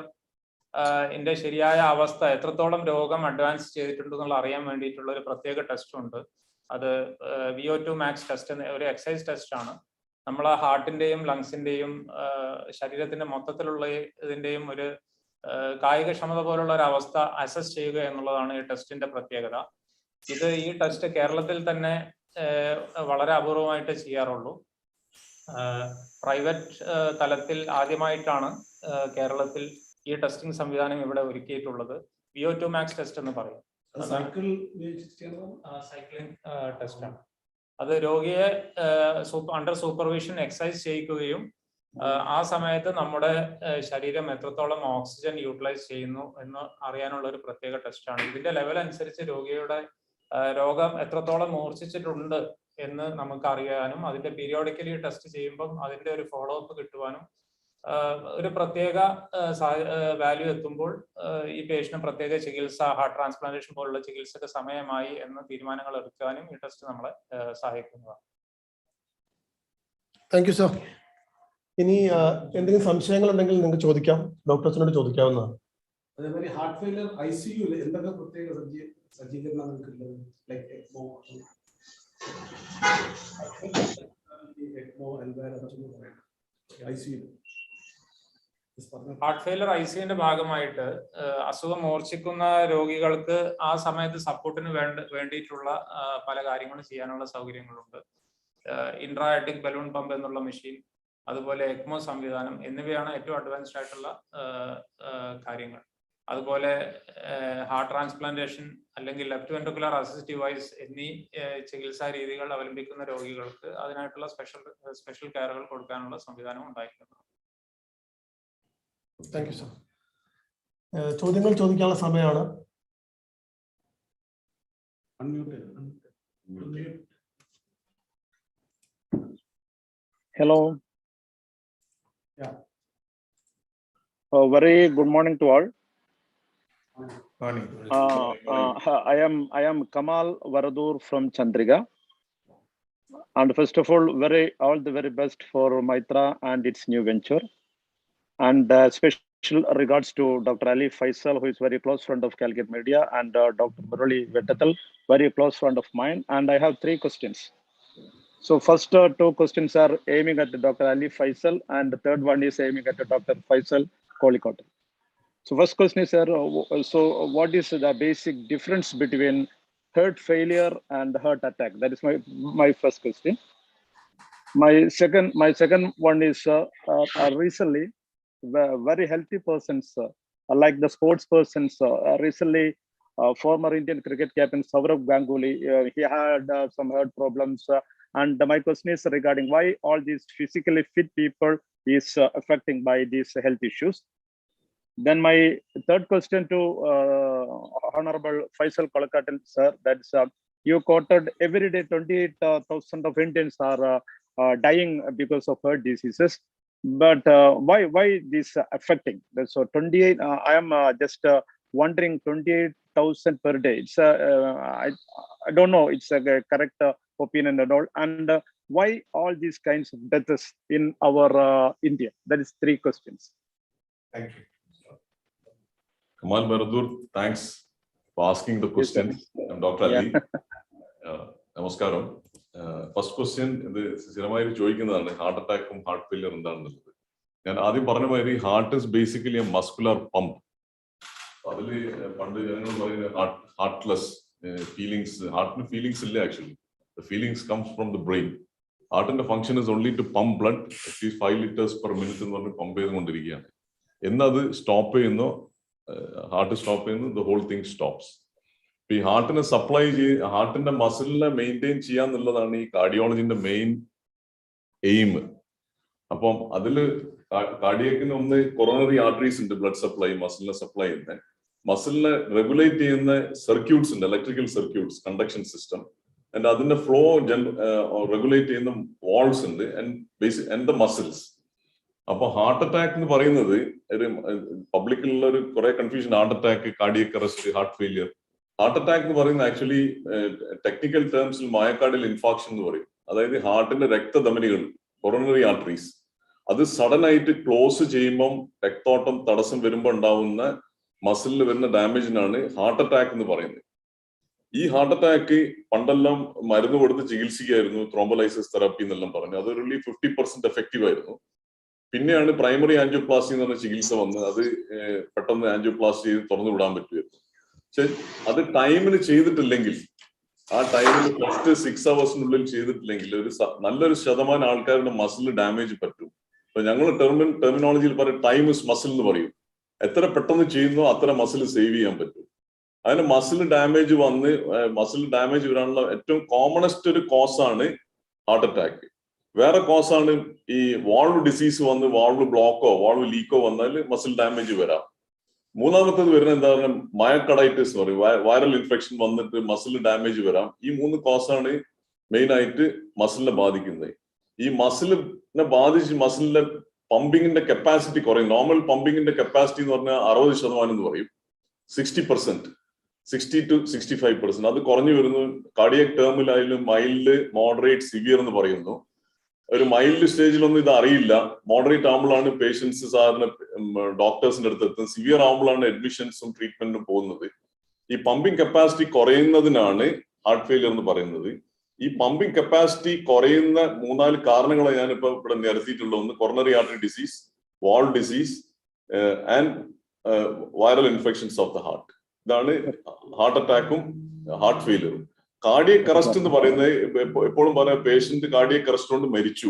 ന്റെ ശരിയായ അവസ്ഥ, എത്രത്തോളം രോഗം അഡ്വാൻസ് ചെയ്തിട്ടുണ്ടെന്നുള്ള അറിയാൻ വേണ്ടിയിട്ടുള്ള ഒരു പ്രത്യേക ടെസ്റ്റ് ഉണ്ട്. അത് VO2 മാക്സ് ടെസ്റ്റ് എന്ന ഒരു എക്സസൈസ് ടെസ്റ്റ് ആണ്. നമ്മളെ ഹാർട്ടിന്റെയും ലങ്സിന്റെയും ശരീരത്തിന്റെ മൊത്തത്തിലുള്ള ഇതിന്റെയും ഒരു കായികക്ഷമത പോലുള്ള ഒരു അവസ്ഥ അസസ് ചെയ്യുക എന്നുള്ളതാണ് ഈ ടെസ്റ്റിന്റെ പ്രത്യേകത. ഈ ടെസ്റ്റ് കേരളത്തിൽ തന്നെ വളരെ അപൂർവമായിട്ട് ചെയ്യാറുള്ളൂ. പ്രൈവറ്റ് തലത്തിൽ ആദ്യമായിട്ടാണ് കേരളത്തിൽ ഈ ടെസ്റ്റിംഗ് സംവിധാനം ഇവിടെ ഒരുക്കിയിട്ടുള്ളത്. VO2 മാക്സ് ടെസ്റ്റ് എന്ന് പറയും. സൈക്ലിംഗ് ടെസ്റ്റ് ആണ്. അത് രോഗിയെ അണ്ടർ സൂപ്പർവിഷൻ എക്സസൈസ് ചെയ്യിക്കുകയും ആ സമയത്ത് നമ്മുടെ ശരീരം എത്രത്തോളം ഓക്സിജൻ യൂട്ടിലൈസ് ചെയ്യുന്നു എന്ന് അറിയാനുള്ള ഒരു പ്രത്യേക ടെസ്റ്റാണ്. ഇതിന്റെ ലെവൽ അനുസരിച്ച് രോഗിയുടെ രോഗം എത്രത്തോളം മൂർച്ഛിച്ചിട്ടുണ്ട് എന്ന് നമുക്ക് അറിയാനും അതിന്റെ പീരിയോഡിക്കലി ടെസ്റ്റ് ചെയ്യുമ്പം അതിന്റെ ഒരു ഫോളോ അപ്പ് കിട്ടുവാനും ഒരു പ്രത്യേക വാല്യൂ എത്തുമ്പോൾ ഈ പേഷ്യന് പ്രത്യേക ചികിത്സ, ഹാർട്ട് ട്രാൻസ്പ്ലാന്റേഷൻ പോലുള്ള ചികിത്സക്ക് സമയമായി എന്ന തീരുമാനങ്ങൾ എടുക്കാനും ഈ ടെസ്റ്റ് നമ്മളെ സഹായിക്കുന്നതാണ്. Thank you sir. ഇനി എന്തെങ്കിലും സംശയങ്ങൾ ഉണ്ടെങ്കിൽ നിങ്ങൾക്ക് ചോദിക്കാം, ഡോക്ടേഴ്സിനോട് ചോദിക്കാവുന്നതാണ്. അതേപോലെ ഹാർട്ട് ഫെയിലിയർ ICU എന്തൊക്കെ പ്രത്യേക സജ്ജീകരണം ലൈക്ക് ഹാർട്ട് ഫെയിലർ ICUന്റെ ഭാഗമായിട്ട് അസുഖം മൂർച്ഛിക്കുന്ന രോഗികൾക്ക് ആ സമയത്ത് സപ്പോർട്ടിന് വേണ്ടിയിട്ടുള്ള പല കാര്യങ്ങളും ചെയ്യാനുള്ള സൗകര്യങ്ങളുണ്ട്. ഇൻട്രായാറ്റിക് ബലൂൺ പമ്പ് എന്നുള്ള മെഷീൻ, അതുപോലെ ECMO സംവിധാനം എന്നിവയാണ് ഏറ്റവും അഡ്വാൻസ്ഡ് ആയിട്ടുള്ള കാര്യങ്ങൾ. അതുപോലെ ഹാർട്ട് ട്രാൻസ്പ്ലാന്റേഷൻ അല്ലെങ്കിൽ ലെഫ്റ്റ് വെൻട്രിക്കുലർ അസിസ്റ്റ് ഡിവൈസ് എന്നീ ചികിത്സാ രീതികൾ അവലംബിക്കുന്ന രോഗികൾക്ക് അതിനായിട്ടുള്ള സ്പെഷ്യൽ കെയറുകൾ കൊടുക്കാനുള്ള സംവിധാനം ഉണ്ടായിരിക്കുന്നു. Thank you sir. ചോദ്യങ്ങൾ ചോദിക്കാനുള്ള സമയമാണ്. Hello. Yeah. Very good morning to all. Morning. I am Kamal Varadur from Chandriga. And first of all the very best for Maitra and its new venture. And special regards to Dr. Ali Faisal, who is very close friend of Calgate Media, and Dr. Murali Vettatal, very close friend of mine. And I have 3 questions. So first 2 questions are aiming at Dr. Ali Faisal, and the third one is aiming at Dr. Faisal Kolikot. So first question is, sir, so what is the basic difference between heart failure and heart attack? That is my first question. My second one is recently very healthy persons like the sports persons recently former Indian cricket captain Sourav Ganguly, he had some heart problems. And my question is regarding why all these physically fit people is affecting by these health issues. Then my third question to Honorable Faisal Kolakatil, sir, that's you quoted every day 28,000 of Indians are dying because of heart diseases. But why this affecting? So 28, I am just wondering 28,000 per day. It's I don't know. It's a correct opinion and all. And why all these kinds of deaths in our India? That is 3 questions. Thank you. Kamal Varadur, thanks for asking the questions. I'm Dr. Ali. Namaskaram. First question ഇത് സ്ഥിരമായി ചോദിക്കുന്നതാണ്, ഹാർട്ട് അറ്റാക്കും ഹാർട്ട് ഫെയിലിയർ എന്താണെന്നുള്ളത്. ഞാൻ ആദ്യം പറഞ്ഞ മാതിരി heart is basically a muscular pump. അതിൽ പണ്ട് ജനങ്ങൾ പറയുന്നത് ഹാർട്ട്ലെസ് ഫീലിങ്സ്, ഹാർട്ടിന് ഫീലിങ്സ് ഇല്ല. Actually the feelings comes from the brain. ഹാർട്ടിന്റെ function is only to pump blood at least 5 liters per minute എന്ന് പറഞ്ഞ് പമ്പ് ചെയ്തുകൊണ്ടിരിക്കുകയാണ്. എന്നത് സ്റ്റോപ്പ് ചെയ്യുന്നു, ഹാർട്ട് സ്റ്റോപ്പ് ചെയ്യുന്നു, ദ ഹോൾ തിങ് സ്റ്റോപ്സ്. ഈ ഹാർട്ടിനെ സപ്ലൈ ഹാർട്ടിന്റെ മസിലിനെ മെയിൻറ്റെയിൻ ചെയ്യാന്നുള്ളതാണ് ഈ കാർഡിയോളജിന്റെ മെയിൻ എയിം. അപ്പം അതില് കാർഡിയക്കിന് ഒന്ന് കൊറോണറി ആർട്ടറീസ് ഉണ്ട്, ബ്ലഡ് സപ്ലൈ മസിലിനെ സപ്ലൈ ചെയ്യുന്ന. മസിലിനെ റെഗുലേറ്റ് ചെയ്യുന്ന സർക്യൂട്ട്സ് ഉണ്ട്, electrical circuits, conduction system. And അതിന്റെ ഫ്ലോ റെഗുലേറ്റ് ചെയ്യുന്ന വാൾസ് ഉണ്ട് ആൻഡ് ദ മസിൽസ്. അപ്പൊ ഹാർട്ട് അറ്റാക്ക് എന്ന് പറയുന്നത് ഒരു പബ്ലിക്കിലുള്ള ഒരു കുറെ confusion. Heart attack, cardiac arrest, heart failure. Heart attack എന്ന് പറയുന്നത് ആക്ച്വലി ടെക്നിക്കൽ ടേംസിൽ മയോകാർഡിയൽ ഇൻഫാക്ഷൻ എന്ന് പറയും. അതായത് ഹാർട്ടിന്റെ രക്തധമനികൾ, കൊറോണറി ആർട്ടറീസ്, അത് സഡൻ ആയിട്ട് ക്ലോസ് ചെയ്യുമ്പം രക്തോട്ടം തടസ്സം വരുമ്പോൾ ഉണ്ടാവുന്ന മസിലിൽ വരുന്ന ഡാമേജിനാണ് ഹാർട്ട് അറ്റാക്ക് എന്ന് പറയുന്നത്. ഈ ഹാർട്ട് അറ്റാക്ക് പണ്ടെല്ലാം മരുന്ന് കൊടുത്ത് ചികിത്സിക്കായിരുന്നു, ത്രോംബോലൈസിസ് തെറാപ്പി എന്നെല്ലാം പറഞ്ഞു. അത് ഒരു 50% എഫക്റ്റീവ് ആയിരുന്നു. പിന്നെയാണ് പ്രൈമറി ആൻജിയോപ്ലാസ്റ്റി എന്ന് പറഞ്ഞ ചികിത്സ വന്ന് അത് പെട്ടെന്ന് ആൻജിയോപ്ലാസ്റ്റി ചെയ്ത് തുറന്നു വിടാൻ പറ്റുമായിരുന്നു. പക്ഷെ അത് ടൈമിന് ചെയ്തിട്ടില്ലെങ്കിൽ, ആ ടൈമിൽ ഫസ്റ്റ് 6 hours ചെയ്തിട്ടില്ലെങ്കിൽ നല്ലൊരു ശതമാനം ആൾക്കാരുടെ മസിൽ ഡാമേജ് പറ്റും. അപ്പൊ ഞങ്ങൾ ടെർമിനോളജിയിൽ പറയും ടൈം ഇസ് മസിൽ എന്ന് പറയും. എത്ര പെട്ടെന്ന് ചെയ്യുന്നോ അത്ര മസിൽ സേവ് ചെയ്യാൻ പറ്റും. അതിന് മസിൽ ഡാമേജ് വരാനുള്ള ഏറ്റവും കോമണസ്റ്റ് ഒരു കോസാണ് ഹാർട്ട് അറ്റാക്ക്. വേറെ കോസാണ് ഈ വാൾവ് ഡിസീസ് വന്ന് വാൾവ് ബ്ലോക്കോ വാൾവ് ലീക്കോ വന്നാൽ മസിൽ ഡാമേജ് വരാം. മൂന്നാമത്തേത് വരുന്നത് എന്താ പറയുക, മയോകാർഡൈറ്റിസ് എന്ന് പറയും, വൈറൽ ഇൻഫെക്ഷൻ വന്നിട്ട് മസിൽ ഡാമേജ് വരാം. ഈ 3 കോസാണ് മെയിൻ ആയിട്ട് മസിലിനെ ബാധിക്കുന്നത്. ഈ മസിലിനെ ബാധിച്ച് മസിലിന്റെ പമ്പിങ്ങിന്റെ കപ്പാസിറ്റി കുറയും. നോർമൽ പമ്പിങ്ങിന്റെ കപ്പാസിറ്റി എന്ന് പറഞ്ഞാൽ 60% എന്ന് പറയും, 60%, 60 to 65%. അത് കുറഞ്ഞു വരുന്നു. കാർഡിയക് ടേമിലായാലും മൈൽഡ്, മോഡറേറ്റ്, സിവിയർ എന്ന് പറയുന്നു. ഒരു മൈൽഡ് സ്റ്റേജിലൊന്നും ഇത് അറിയില്ല. മോഡറേറ്റ് ആകുമ്പോഴാണ് പേഷ്യൻസ് സാറിന് ഡോക്ടേഴ്സിന്റെ അടുത്ത് എത്തുന്നത്. സിവിയർ ആകുമ്പോഴാണ് അഡ്മിഷൻസും ട്രീറ്റ്മെന്റും പോകുന്നത്. ഈ പമ്പിങ് കപ്പാസിറ്റി കുറയുന്നതിനാണ് ഹാർട്ട് ഫെയിലിയർ എന്ന് പറയുന്നത്. ഈ പമ്പിങ് കപ്പാസിറ്റി കുറയുന്ന 3-4 കാരണങ്ങളെ ഞാനിപ്പോ ഇവിടെ നിരത്തിയിട്ടുള്ള ഒന്ന് coronary artery disease, wall disease and viral infections of the heart. ഇതാണ് ഹാർട്ട് അറ്റാക്കും ഹാർട്ട് ഫെയിലിയറും. കാർഡിയക് അറസ്റ്റ് എന്ന് പറയുന്നത് എപ്പോഴും പറയാം, പേഷ്യന്റ് കാർഡിയക് അറസ്റ്റ് കൊണ്ട് മരിച്ചു.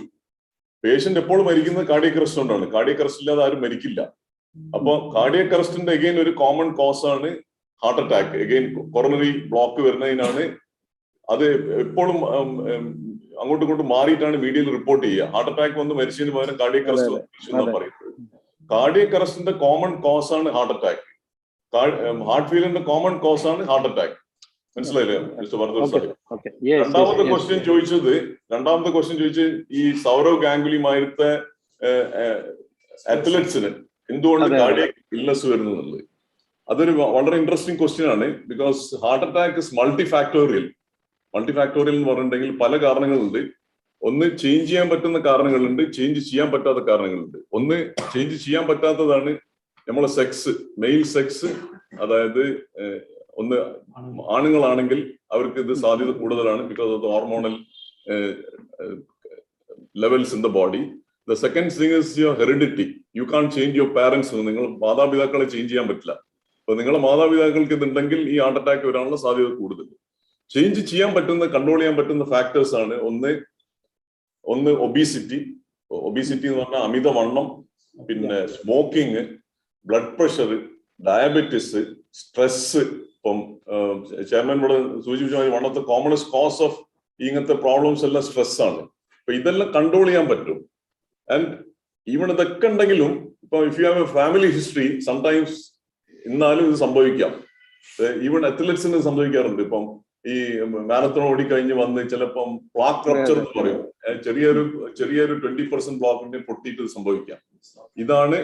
പേഷ്യന്റ് എപ്പോഴും മരിക്കുന്നത് കാർഡിയക് അറസ്റ്റ് കൊണ്ടാണ്. കാർഡിയക് അറസ്റ്റ് ഇല്ലാതെ ആരും മരിക്കില്ല. അപ്പൊ കാർഡിയക് അറസ്റ്റിന്റെ എഗെയിൻ ഒരു കോമൺ കോസ് ആണ് heart attack. Again coronary block വരുന്നതിനാണ്. അത് എപ്പോഴും അങ്ങോട്ടും ഇങ്ങോട്ടും മാറിയിട്ടാണ് മീഡിയയിൽ റിപ്പോർട്ട് ചെയ്യുക. ഹാർട്ട് അറ്റാക്ക് വന്ന് മരിച്ചതിന് പകരം കാർഡിയക് അറസ്റ്റ് മരിച്ചു എന്നാണ് പറയുന്നത്. കാർഡിയക് അറസ്റ്റിന്റെ കോമൺ കോസ് ആണ് ഹാർട്ട് അറ്റാക്ക്. ഹാർട്ട് ഫെയിലിയറിന്റെ കോമൺ കോസ് ആണ് ഹാർട്ട് അറ്റാക്ക്. മനസ്സിലായില്ലേ മിസ്റ്റർ വർദ്ധൂർ സാഹിബ്? രണ്ടാമത്തെ ക്വസ്റ്റ്യൻ ചോദിച്ചത് ഈ സൗരവ് ഗാംഗുലിമാരത്തെ അത്ലറ്റ്സിന് എന്തുകൊണ്ട് കാർഡിയക് ഇൽനെസ് വരുന്നു എന്നുള്ളത്. അതൊരു വളരെ ഇൻട്രസ്റ്റിംഗ് ക്വസ്റ്റ്യൻ ആണ്. Because heart attack is multifactorial എന്ന് പറഞ്ഞിട്ടുണ്ടെങ്കിൽ പല കാരണങ്ങളുണ്ട്. ഒന്ന് ചേഞ്ച് ചെയ്യാൻ പറ്റുന്ന കാരണങ്ങളുണ്ട്, ചേഞ്ച് ചെയ്യാൻ പറ്റാത്ത കാരണങ്ങളുണ്ട്. ഒന്ന് ചേഞ്ച് ചെയ്യാൻ പറ്റാത്തതാണ് നമ്മളെ സെക്സ്, മെയിൽ സെക്സ്. അതായത് ഒന്ന് ആണുങ്ങളാണെങ്കിൽ അവർക്ക് ഇത് സാധ്യത കൂടുതലാണ്, because of the hormonal levels in the body. The second thing is your heredity. You can't change your parents. നിങ്ങൾ മാതാപിതാക്കളെ ചേഞ്ച് ചെയ്യാൻ പറ്റില്ല. അപ്പൊ നിങ്ങളുടെ മാതാപിതാക്കൾക്ക് ഇതുണ്ടെങ്കിൽ ഈ ഹാർട്ട് അറ്റാക്ക് വരാനുള്ള സാധ്യത കൂടുതൽ. ചേഞ്ച് ചെയ്യാൻ പറ്റുന്ന, കൺട്രോൾ ചെയ്യാൻ പറ്റുന്ന ഫാക്ടേഴ്സ് ആണ് ഒന്ന് ഒബീസിറ്റി എന്ന് പറഞ്ഞാൽ അമിതവണ്ണം, പിന്നെ smoking, blood pressure, diabetes, stress. ഇപ്പം ചെയർമാൻ ഇവിടെ സൂചിപ്പിച്ച one of the commonest cause of ഇങ്ങനത്തെ പ്രോബ്ലംസ് എല്ലാം സ്ട്രെസ് ആണ്. അപ്പൊ ഇതെല്ലാം കൺട്രോൾ ചെയ്യാൻ പറ്റും. ആൻഡ് ഈവൺ ഇതൊക്കെ ഉണ്ടെങ്കിലും ഇപ്പൊ if you have A family history sometimes എന്നാലും ഇത് സംഭവിക്കാം. ഈവൺ അത്ലറ്റ്സിന് സംഭവിക്കാറുണ്ട്. ഇപ്പം ഈ മാരത്തോൺ ഓടിക്കഴിഞ്ഞ് വന്ന് ചിലപ്പം പ്ലാക്ക് റപ്ചർ എന്ന് പറയും, ചെറിയൊരു 20% ബ്ലോക്കിന്റെ പൊട്ടിയിട്ട് ഇത് സംഭവിക്കാം. ഇതാണ്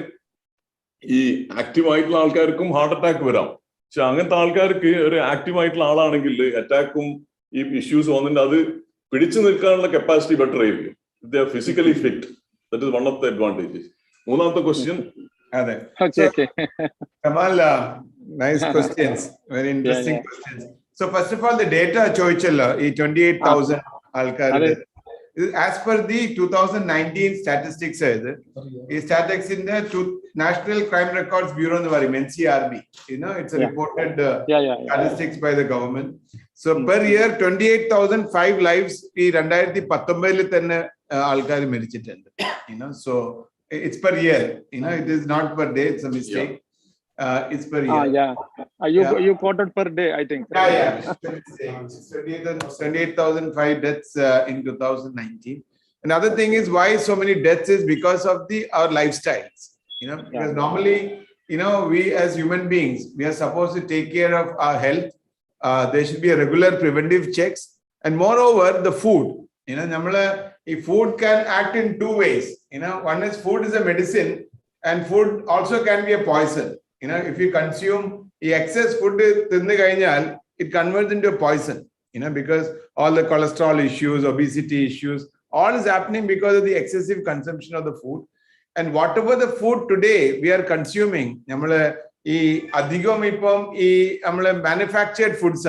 ഈ ആക്റ്റീവ് ആയിട്ടുള്ള ആൾക്കാർക്കും ഹാർട്ട് അറ്റാക്ക് വരാം. പക്ഷെ അങ്ങനത്തെ ആൾക്കാർക്ക് ഒരു ആക്റ്റീവ് ആയിട്ടുള്ള ആളാണെങ്കിൽ അറ്റാക്കും ഈ ഇഷ്യൂസ് വന്നിട്ട് അത് പിടിച്ചു നിൽക്കാനുള്ള കപ്പാസിറ്റി ബെറ്റർ ആയിരിക്കും. They are physically fit. That is one of the advantages. മൂന്നാമത്തെ ക്വസ്റ്റ്യൻ. അതെ, Kamal, nice questions, very interesting questions. So first of all, the data ചോദിച്ചല്ലോ, ഈ 28,000 ആൾക്കാരുടെ, as per the 2019 statistics ആയത്. ഈ സ്റ്റാറ്റിസ്റ്റിക്സിന്റെ നാഷണൽ ക്രൈം റെക്കോർഡ്സ് ബ്യൂറോ എന്ന് പറയും, NCRB. It's a reported statistics by the government. So per year 28,005 lives ഈ 2019 തന്നെ ആൾക്കാർ മരിച്ചിട്ടുണ്ട്. So it's per year. It is not per day. It's a mistake. It's per year. You quoted per day, I think. 28,005 deaths in 2019. Another thing is why so many deaths is because of our lifestyles. Because normally, we as human beings, we are supposed to take care of our health. There should be a regular preventive checks, and moreover, the food. Food can act in two ways. One is food is a medicine, and food also can be a poison. If you consume excess food, it converts into a poison, because all the cholesterol issues, obesity issues, all is happening because of the excessive consumption of the food. And whatever the food today we are consuming, manufactured foods,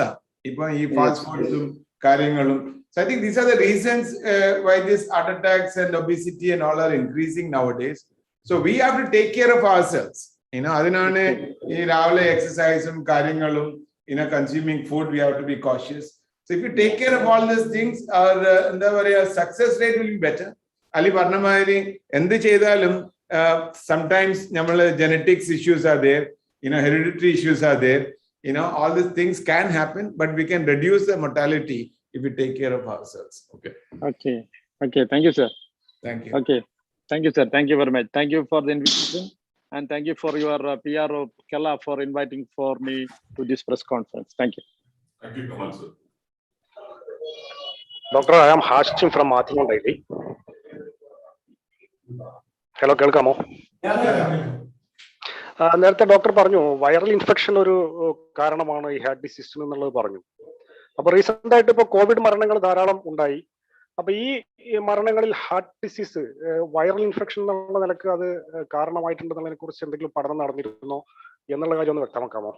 fast foods, so I think these are the reasons why these heart attacks and obesity and all are increasing nowadays. So we have to take care of ourselves. Adinane ee ravale exercise consuming food, we have to be cautious. So if you take care of all these things, our success rate will be better. Ali Parnamayari, endu cheyidalum sometimes genetics issues are there, hereditary issues are there. All these things can happen, but we can reduce the mortality if we take care of ourselves. Okay. Thank you, sir. Thank you. Okay. Thank you, sir. Thank you very much. Thank you for the invitation. And thank you for your PRO, Kella, for inviting for me to this press conference. Thank you. Thank you, Kamal, sir. Doctor, I am Hashim from Mathimon Daily. Hello, കേൾക്കാമോ? നേരത്തെ ഡോക്ടർ പറഞ്ഞു വൈറൽ ഇൻഫെക്ഷൻ ഒരു കാരണമാണ് ഈ ഹാർട്ട് ഡിസീസ് എന്നുള്ളത് പറഞ്ഞു. അപ്പൊ റീസെന്റ് ആയിട്ട് ഇപ്പൊ കോവിഡ് മരണങ്ങൾ ധാരാളം ഉണ്ടായി. അപ്പൊ ഈ മരണങ്ങളിൽ ഹാർട്ട് ഡിസീസ് വൈറൽ ഇൻഫെക്ഷൻ എന്നുള്ള നിലക്ക് അത് കാരണമായിട്ടുണ്ടെന്നുള്ളതിനെ കുറിച്ച് എന്തെങ്കിലും പഠനം നടന്നിരുന്നോ എന്നുള്ള കാര്യം ഒന്ന് വ്യക്തമാക്കാമോ?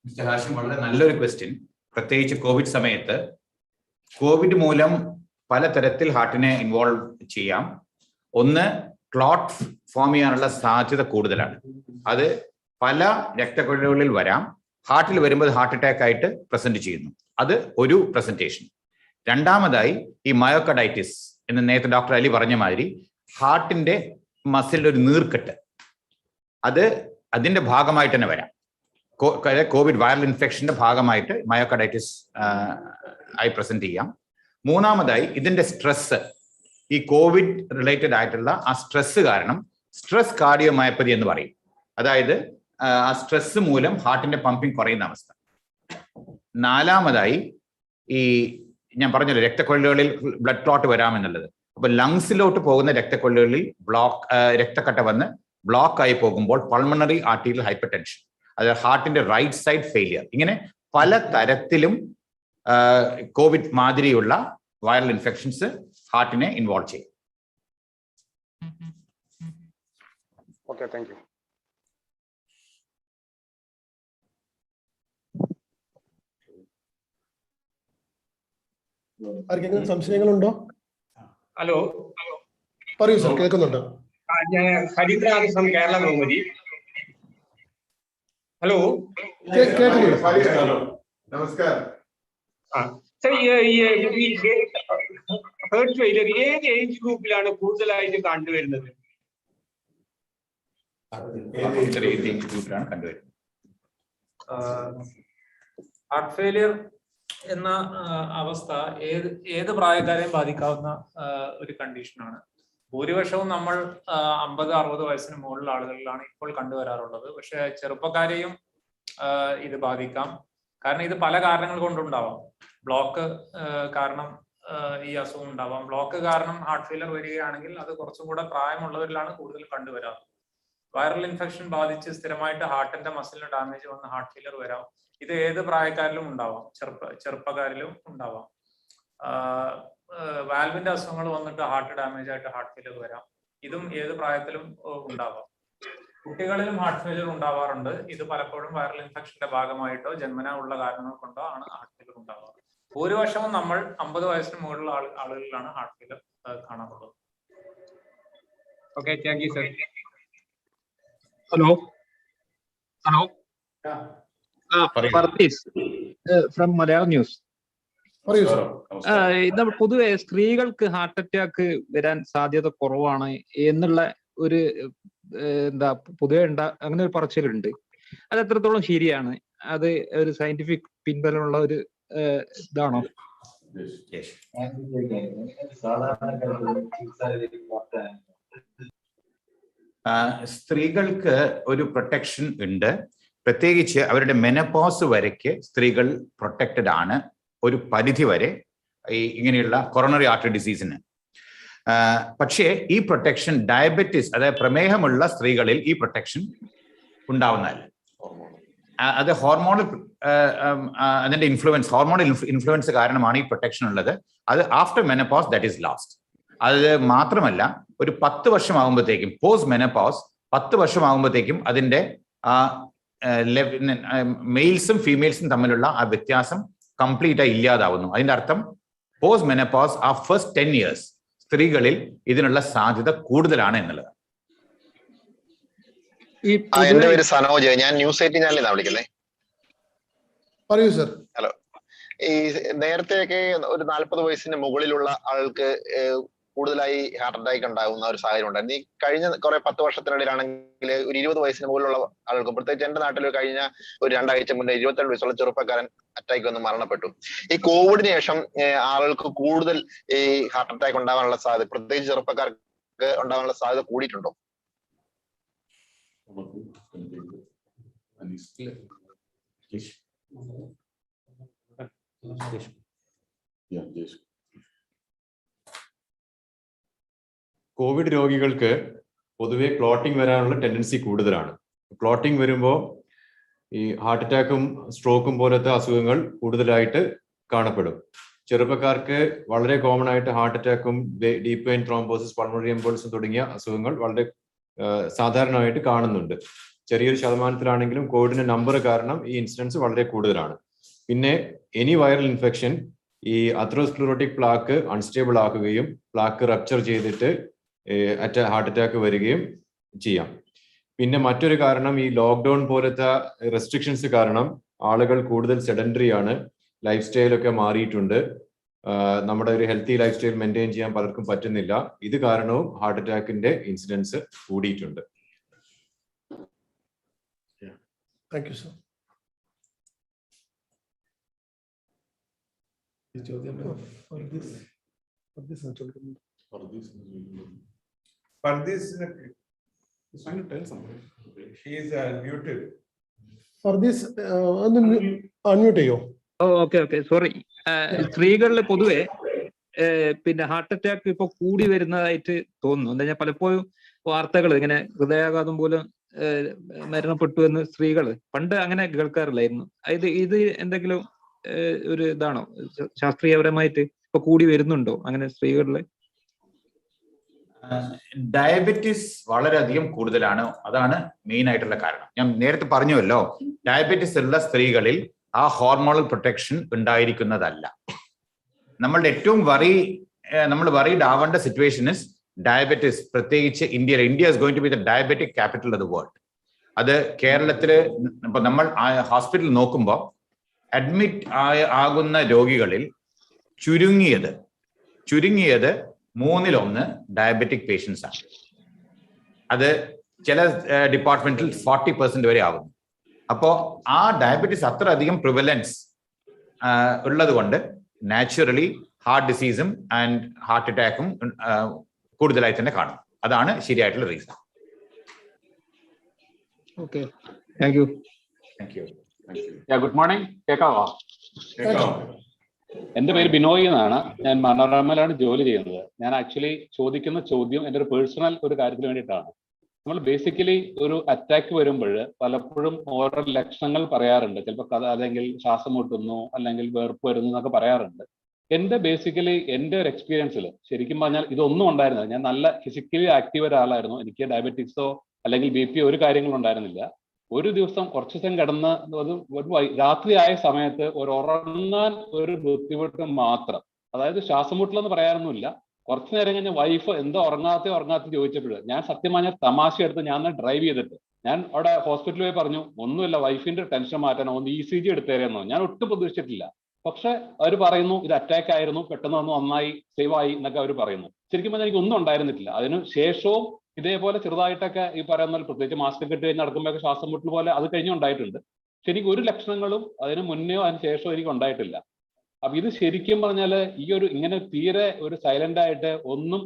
മിസ്റ്റർ ഹാഷിം, വളരെ നല്ലൊരു ക്വസ്റ്റ്യൻ. പ്രത്യേകിച്ച് കോവിഡ് സമയത്ത് കോവിഡ് മൂലം പലതരത്തിൽ ഹാർട്ടിനെ ഇൻവോൾവ് ചെയ്യാം. ഒന്ന്, ക്ലോട്ട് ഫോം ചെയ്യാനുള്ള സാധ്യത കൂടുതലാണ്. അത് പല രക്തക്കുഴലുകളിൽ വരാം. ഹാർട്ടിൽ വരുമ്പോൾ ഹാർട്ട് അറ്റാക്ക് ആയിട്ട് പ്രസന്റ് ചെയ്യുന്നു. അത് ഒരു പ്രസന്റേഷൻ. രണ്ടാമതായി ഈ മയോകാർഡൈറ്റിസ് എന്ന് നേരത്തെ ഡോക്ടർ അലി പറഞ്ഞ മാതിരി ഹാർട്ടിന്റെ മസിലിന്റെ ഒരു നീർക്കെട്ട്, അതിന്റെ ഭാഗമായിട്ട് തന്നെ വരാം. കോവിഡ് വൈറൽ ഇൻഫെക്ഷന്റെ ഭാഗമായിട്ട് മയോകാർഡൈറ്റിസ് ആയി പ്രസന്റ് ചെയ്യാം. മൂന്നാമതായി ഇതിന്റെ സ്ട്രെസ്, ഈ കോവിഡ് റിലേറ്റഡ് ആയിട്ടുള്ള ആ സ്ട്രെസ് കാരണം സ്ട്രെസ് കാർഡിയോമയോപ്പതി എന്ന് പറയും. അതായത് ആ സ്ട്രെസ് മൂലം ഹാർട്ടിന്റെ പമ്പിങ് കുറയുന്ന അവസ്ഥ. നാലാമതായി ഈ ഞാൻ പറഞ്ഞല്ലോ രക്തക്കൊഴലുകളിൽ ബ്ലഡ് ക്ലോട്ട് വരാമെന്നുള്ളത്. അപ്പൊ ലങ്സിലോട്ട് പോകുന്ന രക്തക്കൊഴലുകളിൽ രക്തക്കട്ട വന്ന് ബ്ലോക്ക് ആയി പോകുമ്പോൾ പൾമണറി ആർട്ടീരിയൽ ഹൈപ്പർ ടെൻഷൻ, അതായത് ഹാർട്ടിന്റെ റൈറ്റ് സൈഡ് ഫെയിലിയർ, ഇങ്ങനെ പല തരത്തിലും കോവിഡ് മാതിരിയുള്ള വൈറൽ ഇൻഫെക്ഷൻസ് ഹാർട്ടിനെ ഇൻവോൾവ് ചെയ്യും. Okay, thank you. ആർക്കെങ്കിലും സംശയങ്ങളുണ്ടോ? ഹലോ, പറയൂ സർ, കേൾക്കുന്നുണ്ട്. ഞാൻ ഹരിദ്രാണ് ഫ്രം കേരള ബഹുമതി. ഹലോ, നമസ്കാരം. സർ, ഈ ഹേർട്ട് ഫെയിലിയർ ഏത് ഏജ് ഗ്രൂപ്പിലാണ് കൂടുതലായിട്ട് കണ്ടുവരുന്നത്? ഹാർട്ട് ഫെയിലിയർ എന്ന അവസ്ഥ ഏത് പ്രായക്കാരെയും ബാധിക്കാവുന്ന ഒരു കണ്ടീഷനാണ്. ഭൂരിപക്ഷവും നമ്മൾ 50-60 വയസ്സിന് മുകളിലുള്ള ആളുകളിലാണ് ഇപ്പോൾ കണ്ടുവരാറുള്ളത്. പക്ഷെ ചെറുപ്പക്കാരെയും ഇത് ബാധിക്കാം. കാരണം ഇത് പല കാരണങ്ങൾ കൊണ്ടുണ്ടാവാം. ബ്ലോക്ക് കാരണം ഈ അസുഖം ഉണ്ടാവാം. ബ്ലോക്ക് കാരണം ഹാർട്ട് ഫെയിലിയർ വരികയാണെങ്കിൽ അത് കുറച്ചും കൂടെ പ്രായമുള്ളവരിലാണ് കൂടുതൽ കണ്ടുവരാറ്. വൈറൽ ഇൻഫെക്ഷൻ ബാധിച്ച് സ്ഥിരമായിട്ട് ഹാർട്ടിന്റെ മസിലിന് ഡാമേജ് വന്ന് ഹാർട്ട് ഫെയിലിയർ വരാം. ഇത് ഏത് പ്രായക്കാരിലും ഉണ്ടാവാം, ചെറുപ്പക്കാരിലും ഉണ്ടാവാം. വാൽവിന്റെ അസുഖങ്ങൾ വന്നിട്ട് ഹാർട്ട് ഡാമേജ് ആയിട്ട് ഹാർട്ട് ഫെയിലിയർ വരാം. ഇതും ഏത് പ്രായത്തിലും ഉണ്ടാവാം. കുട്ടികളിലും ഹാർട്ട് ഫെയിലിയർ ഉണ്ടാവാറുണ്ട്. ഇത് പലപ്പോഴും വൈറൽ ഇൻഫെക്ഷന്റെ ഭാഗമായിട്ടോ ജന്മനാ ഉള്ള കാരണങ്ങൾ കൊണ്ടോ ആണ് ഹാർട്ട് ഫെയിലിയർ ഉണ്ടാവാറ്. ഭൂരിപക്ഷവും നമ്മൾ 50 വയസ്സിന് മുകളിലുള്ള ആളുകളിലാണ് ഹാർട്ട് ഫെയിലിയർ കാണാറുള്ളത്. Okay, thank you sir. Hello, from Malayalam news. പറയൂ സർ. പൊതുവെ സ്ത്രീകൾക്ക് ഹാർട്ട് അറ്റാക്ക് വരാൻ സാധ്യത കുറവാണ് എന്നുള്ള ഒരു പൊതുവെ അങ്ങനെ ഒരു പറച്ചിലുണ്ട്. അത് എത്രത്തോളം ശരിയാണ്? അത് ഒരു സയന്റിഫിക് പിൻബലമുള്ള ഒരു ഇതാണോ? സ്ത്രീകൾക്ക് ഒരു പ്രൊട്ടക്ഷൻ ഉണ്ട്. പ്രത്യേകിച്ച് അവരുടെ മെനോപോസ് വരയ്ക്ക് സ്ത്രീകൾ പ്രൊട്ടക്റ്റഡ് ആണ് ഒരു പരിധി വരെ ഇങ്ങനെയുള്ള കൊറോണറി ആർട്ടറി ഡിസീസിന്. പക്ഷേ ഈ പ്രൊട്ടക്ഷൻ ഡയബറ്റിസ്, അതായത് പ്രമേഹമുള്ള സ്ത്രീകളിൽ ഈ പ്രൊട്ടക്ഷൻ ഉണ്ടാവുന്നതല്ല. അത് ഹോർമോണൽ അതിന്റെ ഹോർമോണൽ ഇൻഫ്ലുവൻസ് കാരണമാണ് ഈ പ്രൊട്ടക്ഷൻ ഉള്ളത്. അത് after menopause that is last. അത് മാത്രമല്ല, ഒരു 10 വർഷമാകുമ്പോഴത്തേക്കും പോസ്റ്റ് മെനോപോസ് 10 വർഷമാകുമ്പോഴത്തേക്കും അതിന്റെ മെയിൽസും ഫീമെയിൽസും തമ്മിലുള്ള ആ വ്യത്യാസം കംപ്ലീറ്റ് ആയി ഇല്ലാതാവുന്നു. അതിന്റെ അർത്ഥം പോസ്റ്റ് മെനോപോസ് ആ ഫസ്റ്റ് 10 years സ്ത്രീകളിൽ ഇതിനുള്ള സാധ്യത കൂടുതലാണ് എന്നുള്ളത്. എന്റെ പേര് സനോജ്, ഞാൻ ന്യൂസ് 18 ചാനലിൽ വിളിക്കുന്നത്. പറയൂ സർ. ഹലോ. ഈ നേരത്തെയൊക്കെ ഒരു 40 വയസ്സിന് മുകളിലുള്ള ആൾക്ക് കൂടുതലായി ഹാർട്ട് അറ്റാക്ക് ഉണ്ടാകുന്ന ഒരു സാഹചര്യം ഉണ്ടായിരുന്നു. ഈ കഴിഞ്ഞ കുറെ 10 വർഷത്തിനിടയിലാണെങ്കിൽ ഒരു 20 വയസ്സിന് മുകളിലുള്ള ആൾക്കും, പ്രത്യേകിച്ച് എന്റെ നാട്ടിൽ കഴിഞ്ഞ ഒരു 2 ആഴ്ച മുന്നേ 22 വയസ്സുള്ള ചെറുപ്പക്കാരൻ അറ്റാക്ക് വന്ന് മരണപ്പെട്ടു. ഈ കോവിഡിന് ശേഷം ആളുകൾക്ക് കൂടുതൽ ഈ ഹാർട്ട് അറ്റാക്ക് ഉണ്ടാകാനുള്ള സാധ്യത, പ്രത്യേകിച്ച് ചെറുപ്പക്കാർക്ക് ഉണ്ടാകാനുള്ള സാധ്യത കൂടിയിട്ടുണ്ടോ? കോവിഡ് രോഗികൾക്ക് പൊതുവെ ക്ലോട്ടിംഗ് വരാനുള്ള ടെൻഡൻസി കൂടുതലാണ്. ക്ലോട്ടിംഗ് വരുമ്പോൾ ഈ ഹാർട്ട് അറ്റാക്കും സ്ട്രോക്കും പോലത്തെ അസുഖങ്ങൾ കൂടുതലായിട്ട് കാണപ്പെടും. ചെറുപ്പക്കാർക്ക് വളരെ കോമൺ ആയിട്ട് ഹാർട്ട് അറ്റാക്കും deep vein thrombosis, pulmonary embolism തുടങ്ങിയ അസുഖങ്ങൾ വളരെ സാധാരണമായിട്ട് കാണുന്നുണ്ട്. ചെറിയൊരു ശതമാനത്തിലാണെങ്കിലും കോവിഡിന്റെ നമ്പർ കാരണം ഈ ഇൻസിഡൻസ് വളരെ കൂടുതലാണ്. പിന്നെ എനി വൈറൽ ഇൻഫെക്ഷൻ ഈ അത്രോസ്ക്ലറോട്ടിക് പ്ലാക്ക് അൺസ്റ്റേബിൾ ആക്കുകയും പ്ലാക്ക് റപ്ചർ ചെയ്തിട്ട് ഹാർട്ട് അറ്റാക്ക് വരികയും ചെയ്യാം. പിന്നെ മറ്റൊരു കാരണം ഈ ലോക്ക്ഡൌൺ പോലത്തെ റെസ്ട്രിക്ഷൻസ് കാരണം ആളുകൾ കൂടുതൽ സെഡൻഡറി ആണ്, ലൈഫ് സ്റ്റൈലൊക്കെ മാറിയിട്ടുണ്ട്. നമ്മുടെ ഒരു ഹെൽത്തി ലൈഫ് സ്റ്റൈൽ മെയിൻറ്റെയിൻ ചെയ്യാൻ പലർക്കും പറ്റുന്നില്ല. ഇത് കാരണവും ഹാർട്ട് അറ്റാക്കിന്റെ ഇൻസിഡൻസ് കൂടിയിട്ടുണ്ട്. Thank you sir. അൺമ്യൂട്ട് ചെയ്യോ? Okay sorry. സ്ത്രീകളിൽ പൊതുവെ പിന്നെ ഹാർട്ട് അറ്റാക്ക് ഇപ്പൊ കൂടി വരുന്നതായിട്ട് തോന്നുന്നു. എന്താ ഞാൻ പലപ്പോഴും വാർത്തകൾ ഇങ്ങനെ ഹൃദയാഘാതം പോലും മരണപ്പെട്ടു എന്ന് സ്ത്രീകള് പണ്ട് അങ്ങനെ കേൾക്കാറില്ലായിരുന്നു. ഇത് എന്തെങ്കിലും ഒരു ഇതാണോ ശാസ്ത്രീയപരമായിട്ട് ഇപ്പൊ കൂടി വരുന്നുണ്ടോ അങ്ങനെ സ്ത്രീകളില്? ഡയബറ്റിസ് വളരെയധികം കൂടുതലാണ്. അതാണ് മെയിൻ ആയിട്ടുള്ള കാരണം. ഞാൻ നേരത്തെ പറഞ്ഞുവല്ലോ, ഡയബറ്റിസ് ഉള്ള സ്ത്രീകളിൽ ആ ഹോർമോണൽ പ്രൊട്ടക്ഷൻ ഉണ്ടായിരിക്കുന്നതല്ല. നമ്മളുടെ ഏറ്റവും നമ്മൾ വറീഡ് ആവേണ്ട സിറ്റുവേഷൻ ഇസ് ഡയബറ്റിസ്. പ്രത്യേകിച്ച് India is going to be the diabetic capital of the world. അത് കേരളത്തില് ഇപ്പൊ നമ്മൾ ഹോസ്പിറ്റലിൽ നോക്കുമ്പോൾ അഡ്മിറ്റ് ആകുന്ന രോഗികളിൽ ചുരുങ്ങിയത് 1/3 ഡയബറ്റിക് പേഷ്യൻസ് ആണ്. അത് ചില ഡിപ്പാർട്ട്മെന്റിൽ 40% വരെ ആകുന്നു. അപ്പോൾ ആ ഡയബറ്റിസ് അത്ര അധികം പ്രിവലൻസ് ഉള്ളത് കൊണ്ട് നാച്ചുറലി ഹാർട്ട് ഡിസീസും ആൻഡ് ഹാർട്ട് അറ്റാക്കും കൂടുതലായി തന്നെ കാണും. അതാണ് ശരിയായിട്ടുള്ള reason. Okay, thank you. Good morning. കേൾക്കാവോ? എന്റെ പേര് ബിനോയ് എന്നാണ്. ഞാൻ മനോരമയിലാണ് ജോലി ചെയ്യുന്നത്. ഞാൻ ആക്ച്വലി ചോദിക്കുന്ന ചോദ്യം എൻ്റെ ഒരു പേഴ്സണൽ ഒരു കാര്യത്തിന് വേണ്ടിയിട്ടാണ്. നമ്മൾ ബേസിക്കലി ഒരു അറ്റാക്ക് വരുമ്പോൾ പലപ്പോഴും ഓരോ ലക്ഷണങ്ങൾ പറയാറുണ്ട്. ചിലപ്പോൾ അല്ലെങ്കിൽ ശ്വാസം മുട്ടുന്നു, അല്ലെങ്കിൽ വേർപ്പ് വരുന്നു എന്നൊക്കെ പറയാറുണ്ട്. എൻ്റെ ഒരു എക്സ്പീരിയൻസിൽ ശരിക്കും പറഞ്ഞാൽ ഇതൊന്നും ഉണ്ടായിരുന്നില്ല. ഞാൻ നല്ല ഫിസിക്കലി ആക്റ്റീവ് ഒരാളായിരുന്നു. എനിക്ക് ഡയബറ്റിക്സോ അല്ലെങ്കിൽ BP ഒരു കാര്യങ്ങളും ഉണ്ടായിരുന്നില്ല. ഒരു ദിവസം കുറച്ച് ദിവസം കിടന്ന് രാത്രി ആയ സമയത്ത് ഉറങ്ങാൻ ഒരു ബുദ്ധിമുട്ട് മാത്രം. അതായത് ശ്വാസം മുട്ടലെന്ന് പറയാനൊന്നുമില്ല. കുറച്ചു നേരം കഴിഞ്ഞ വൈഫ് എന്തോ ഉറങ്ങാത്ത ചോദിച്ചപ്പോൾ ഞാൻ സത്യം പറഞ്ഞാൽ തമാശ എടുത്ത് ഞാൻ ഡ്രൈവ് ചെയ്തിട്ട് ഞാൻ അവിടെ ഹോസ്പിറ്റലിൽ പോയി പറഞ്ഞു, ഒന്നുമില്ല, വൈഫിന്റെ ടെൻഷൻ മാറ്റാനോ, ഒന്ന് ECG എടുത്തേരെന്നോ. ഞാൻ ഒട്ടും പ്രതീക്ഷിച്ചിട്ടില്ല. പക്ഷെ അവർ പറയുന്നു ഇത് അറ്റാക്ക് ആയിരുന്നു, പെട്ടെന്ന് വന്ന് നന്നായി സേവ് ആയി എന്നൊക്കെ അവർ പറയുന്നു. ശരിക്കും പറഞ്ഞാൽ എനിക്ക് ഒന്നും ഉണ്ടായിരുന്നിട്ടില്ല. അതിന് ശേഷവും ഇതേപോലെ ചെറുതായിട്ടൊക്കെ ഈ പറയുന്ന പ്രത്യേകിച്ച് മാസ്ക് കെട്ടി കഴിഞ്ഞ് നടക്കുമ്പോഴൊക്കെ ശ്വാസം മുട്ടൽ പോലെ അത് കഴിഞ്ഞുണ്ടായിട്ടുണ്ട്. പക്ഷെ എനിക്ക് ഒരു ലക്ഷണങ്ങളും അതിന് മുന്നെയോ അതിന് ശേഷമോ എനിക്ക് ഉണ്ടായിട്ടില്ല. അപ്പൊ ഇത് ശരിക്കും പറഞ്ഞാൽ ഇങ്ങനെ തീരെ ഒരു സൈലന്റ് ആയിട്ട്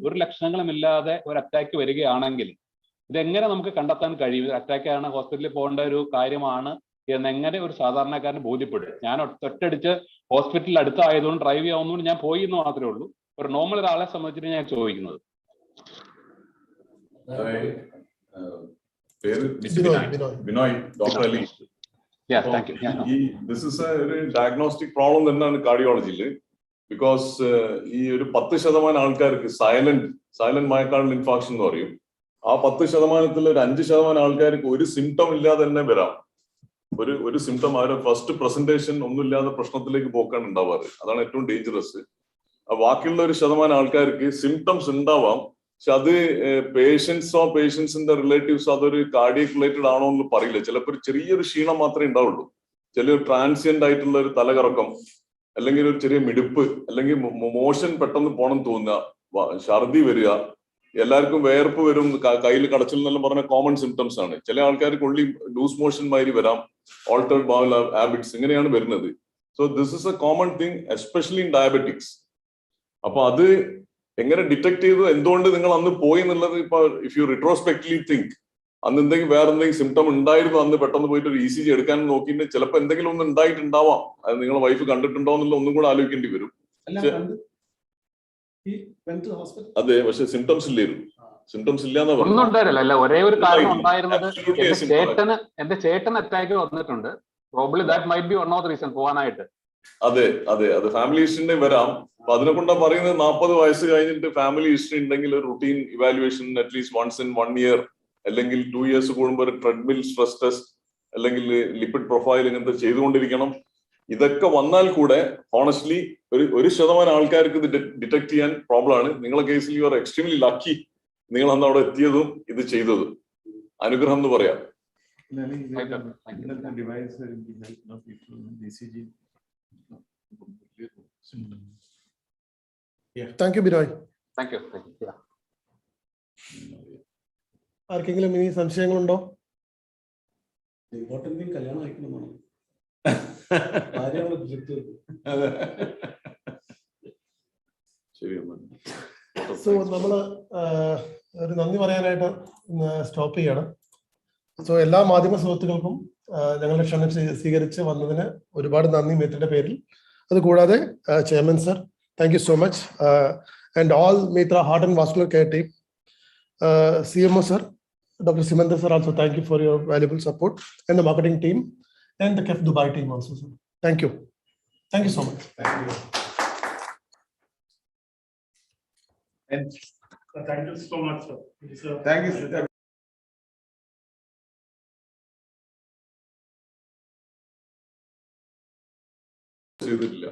ഒരു ലക്ഷണങ്ങളും ഇല്ലാതെ ഒരു അറ്റാക്ക് വരികയാണെങ്കിൽ ഇതെങ്ങനെ നമുക്ക് കണ്ടെത്താൻ കഴിയും? അറ്റാക്ക് ആണ്, ഹോസ്പിറ്റലിൽ പോകേണ്ട ഒരു കാര്യമാണ് എന്നെങ്ങനെ ഒരു സാധാരണക്കാരന് ബോധ്യപ്പെടും? ഞാൻ ഒറ്റയടിച്ച് ഹോസ്പിറ്റലിൽ അടുത്തായതുകൊണ്ട് ഡ്രൈവ് ചെയ്യാവുന്നതുകൊണ്ട് ഞാൻ പോയി എന്ന് മാത്രമേ ഉള്ളൂ. ഒരു നോർമൽ ഒരാളെ സംബന്ധിച്ചിട്ട് ഞാൻ ചോദിക്കുന്നത്. Binoy, doctor Ali. This is ഒരു ഡയഗ്നോസ്റ്റിക് പ്രോബ്ലം തന്നെയാണ് കാർഡിയോളജിയിൽ. ബിക്കോസ് ഈ ഒരു 10% ആൾക്കാർക്ക് സൈലന്റ് മയോകാർഡിയൽ ഇൻഫാക്ഷൻ എന്ന് പറയും. ആ 10%-ൽ ഒരു 5% ആൾക്കാർക്ക് ഒരു സിംറ്റം ഇല്ലാതെ തന്നെ വരാം. ഒരു സിംറ്റം അവരുടെ ഫസ്റ്റ് പ്രസന്റേഷൻ ഒന്നുമില്ലാതെ പ്രശ്നത്തിലേക്ക് പോക്കാണ് ഉണ്ടാവാറ്. അതാണ് ഏറ്റവും ഡേഞ്ചറസ്. ബാക്കിയുള്ള ഒരു ശതമാനം ആൾക്കാർക്ക് സിംറ്റംസ് ഉണ്ടാവാം, പക്ഷെ അത് പേഷ്യൻസിന്റെ റിലേറ്റീവ്സോ അതൊരു കാർഡിയക് റിലേറ്റഡ് ആണോ എന്ന് പറയില്ല. ചിലപ്പോൾ ഒരു ചെറിയൊരു ക്ഷീണം മാത്രമേ ഉണ്ടാവുള്ളൂ, ചില ട്രാൻസിയന്റ് ആയിട്ടുള്ള ഒരു തലകറക്കം, അല്ലെങ്കിൽ ഒരു ചെറിയ മിടുപ്പ്, അല്ലെങ്കിൽ മോഷൻ പെട്ടെന്ന് പോണം തോന്നുക, ഛർദി വരിക, എല്ലാവർക്കും വേർപ്പ് വരും, കയ്യിൽ കടച്ചിൽ എന്നെല്ലാം പറഞ്ഞ കോമൺ സിംറ്റംസ് ആണ്. ചില ആൾക്കാർക്ക് ഉള്ളി ലൂസ് മോഷൻ മാതിരി വരാം, ഓൾട്ടേർഡ് ബൗൾ ഹാബിറ്റ്സ്, ഇങ്ങനെയാണ് വരുന്നത്. So this is A common thing, especially in diabetics. അപ്പൊ അത് എങ്ങനെ ഡിറ്റക്ട് ചെയ്തു, എന്തുകൊണ്ട് നിങ്ങൾ അന്ന് പോയി എന്നുള്ളത് ഇപ്പൊ ഇഫ് യു റിട്രോസ്പെക്ട്ലി തിങ്ക്, അന്ന് എന്തെങ്കിലും വേറെ എന്തെങ്കിലും സിംറ്റം ഉണ്ടായിരുന്നു, അന്ന് പെട്ടെന്ന് പോയിട്ട് ഒരു ECG എടുക്കാൻ നോക്കിയിട്ട് ചിലപ്പോൾ എന്തെങ്കിലും ഒന്ന് ഉണ്ടായിട്ടുണ്ടാവാം. അത് നിങ്ങളെ വൈഫ് കണ്ടിട്ടുണ്ടോ എന്നുള്ള ഒന്നും കൂടെ ആലോചിക്കേണ്ടി വരും. അതെ, പക്ഷെ സിംറ്റംസ് ഇല്ലായിരുന്നു. സിംറ്റംസ് ഇല്ലാന്ന് ഒന്നും ഉണ്ടായിരുന്നില്ല. അല്ല, ഒരേ ഒരു കാരണം ഉണ്ടായിരുന്നത്, എന്റെ ചേട്ടൻ അറ്റാക്ക് വന്നിട്ടുണ്ട്. Probably that might be one of the reason പോകാനായിട്ട്. അതെ അതെ അതെ, ഫാമിലി ഹിസ്റ്ററി വരാം. അപ്പൊ അതിനെ കൊണ്ടാ പറയുന്നത് 40 വയസ്സ് കഴിഞ്ഞിട്ട് ഫാമിലി ഹിസ്റ്ററി ഉണ്ടെങ്കിൽ ഒരു routine evaluation at least once in 1 year, അല്ലെങ്കിൽ 2 years കൂടുമ്പോൾ ഒരു ട്രെഡ്മിൽ സ്ട്രെസ് ടെസ്റ്റ്, അല്ലെങ്കിൽ ലിപ്പിഡ് പ്രൊഫൈൽ ഇങ്ങനത്തെ ചെയ്തുകൊണ്ടിരിക്കണം. ഇതൊക്കെ വന്നാൽ കൂടെ ഹോണസ്റ്റ്ലി ഒരു ശതമാനം ആൾക്കാർക്ക് ഇത് ഡിറ്റക്ട് ചെയ്യാൻ പ്രോബ്ലം ആണ്. നിങ്ങളെ കേസിൽ യു ആർ എക്സ്ട്രീംലി ലക്കി, നിങ്ങൾ അന്ന് അവിടെ എത്തിയതും ഇത് ചെയ്തതും അനുഗ്രഹം എന്ന് പറയാം. Thank you Binoy. Thank you. ആർക്കെങ്കിലും ഇനി സംശയങ്ങളുണ്ടോ? കല്യാണം കഴിക്കണമെന്നാണ്. സോ നമ്മള് ഒരു നന്ദി പറയാനായിട്ട് സ്റ്റോപ്പ് ചെയ്യണം. സോ എല്ലാ മാധ്യമ സുഹൃത്തുക്കൾക്കും ഞങ്ങളുടെ ക്ഷണം സ്വീകരിച്ച് വന്നതിന് ഒരുപാട് നന്ദി മേത്തിന്റെ പേരിൽ. അതുകൂടാതെ chairman sir, thank you so much, and all Mitra Heart and Vascular Care team, CMO sir, Dr. Simandar sir, also thank you for your valuable support, and the marketing team and the KEF Dubai team also, sir. Thank you. Thank you so much. Thank you. And thank you so much, sir. thank you, sir. ചെയ്തിട്ടില്ല.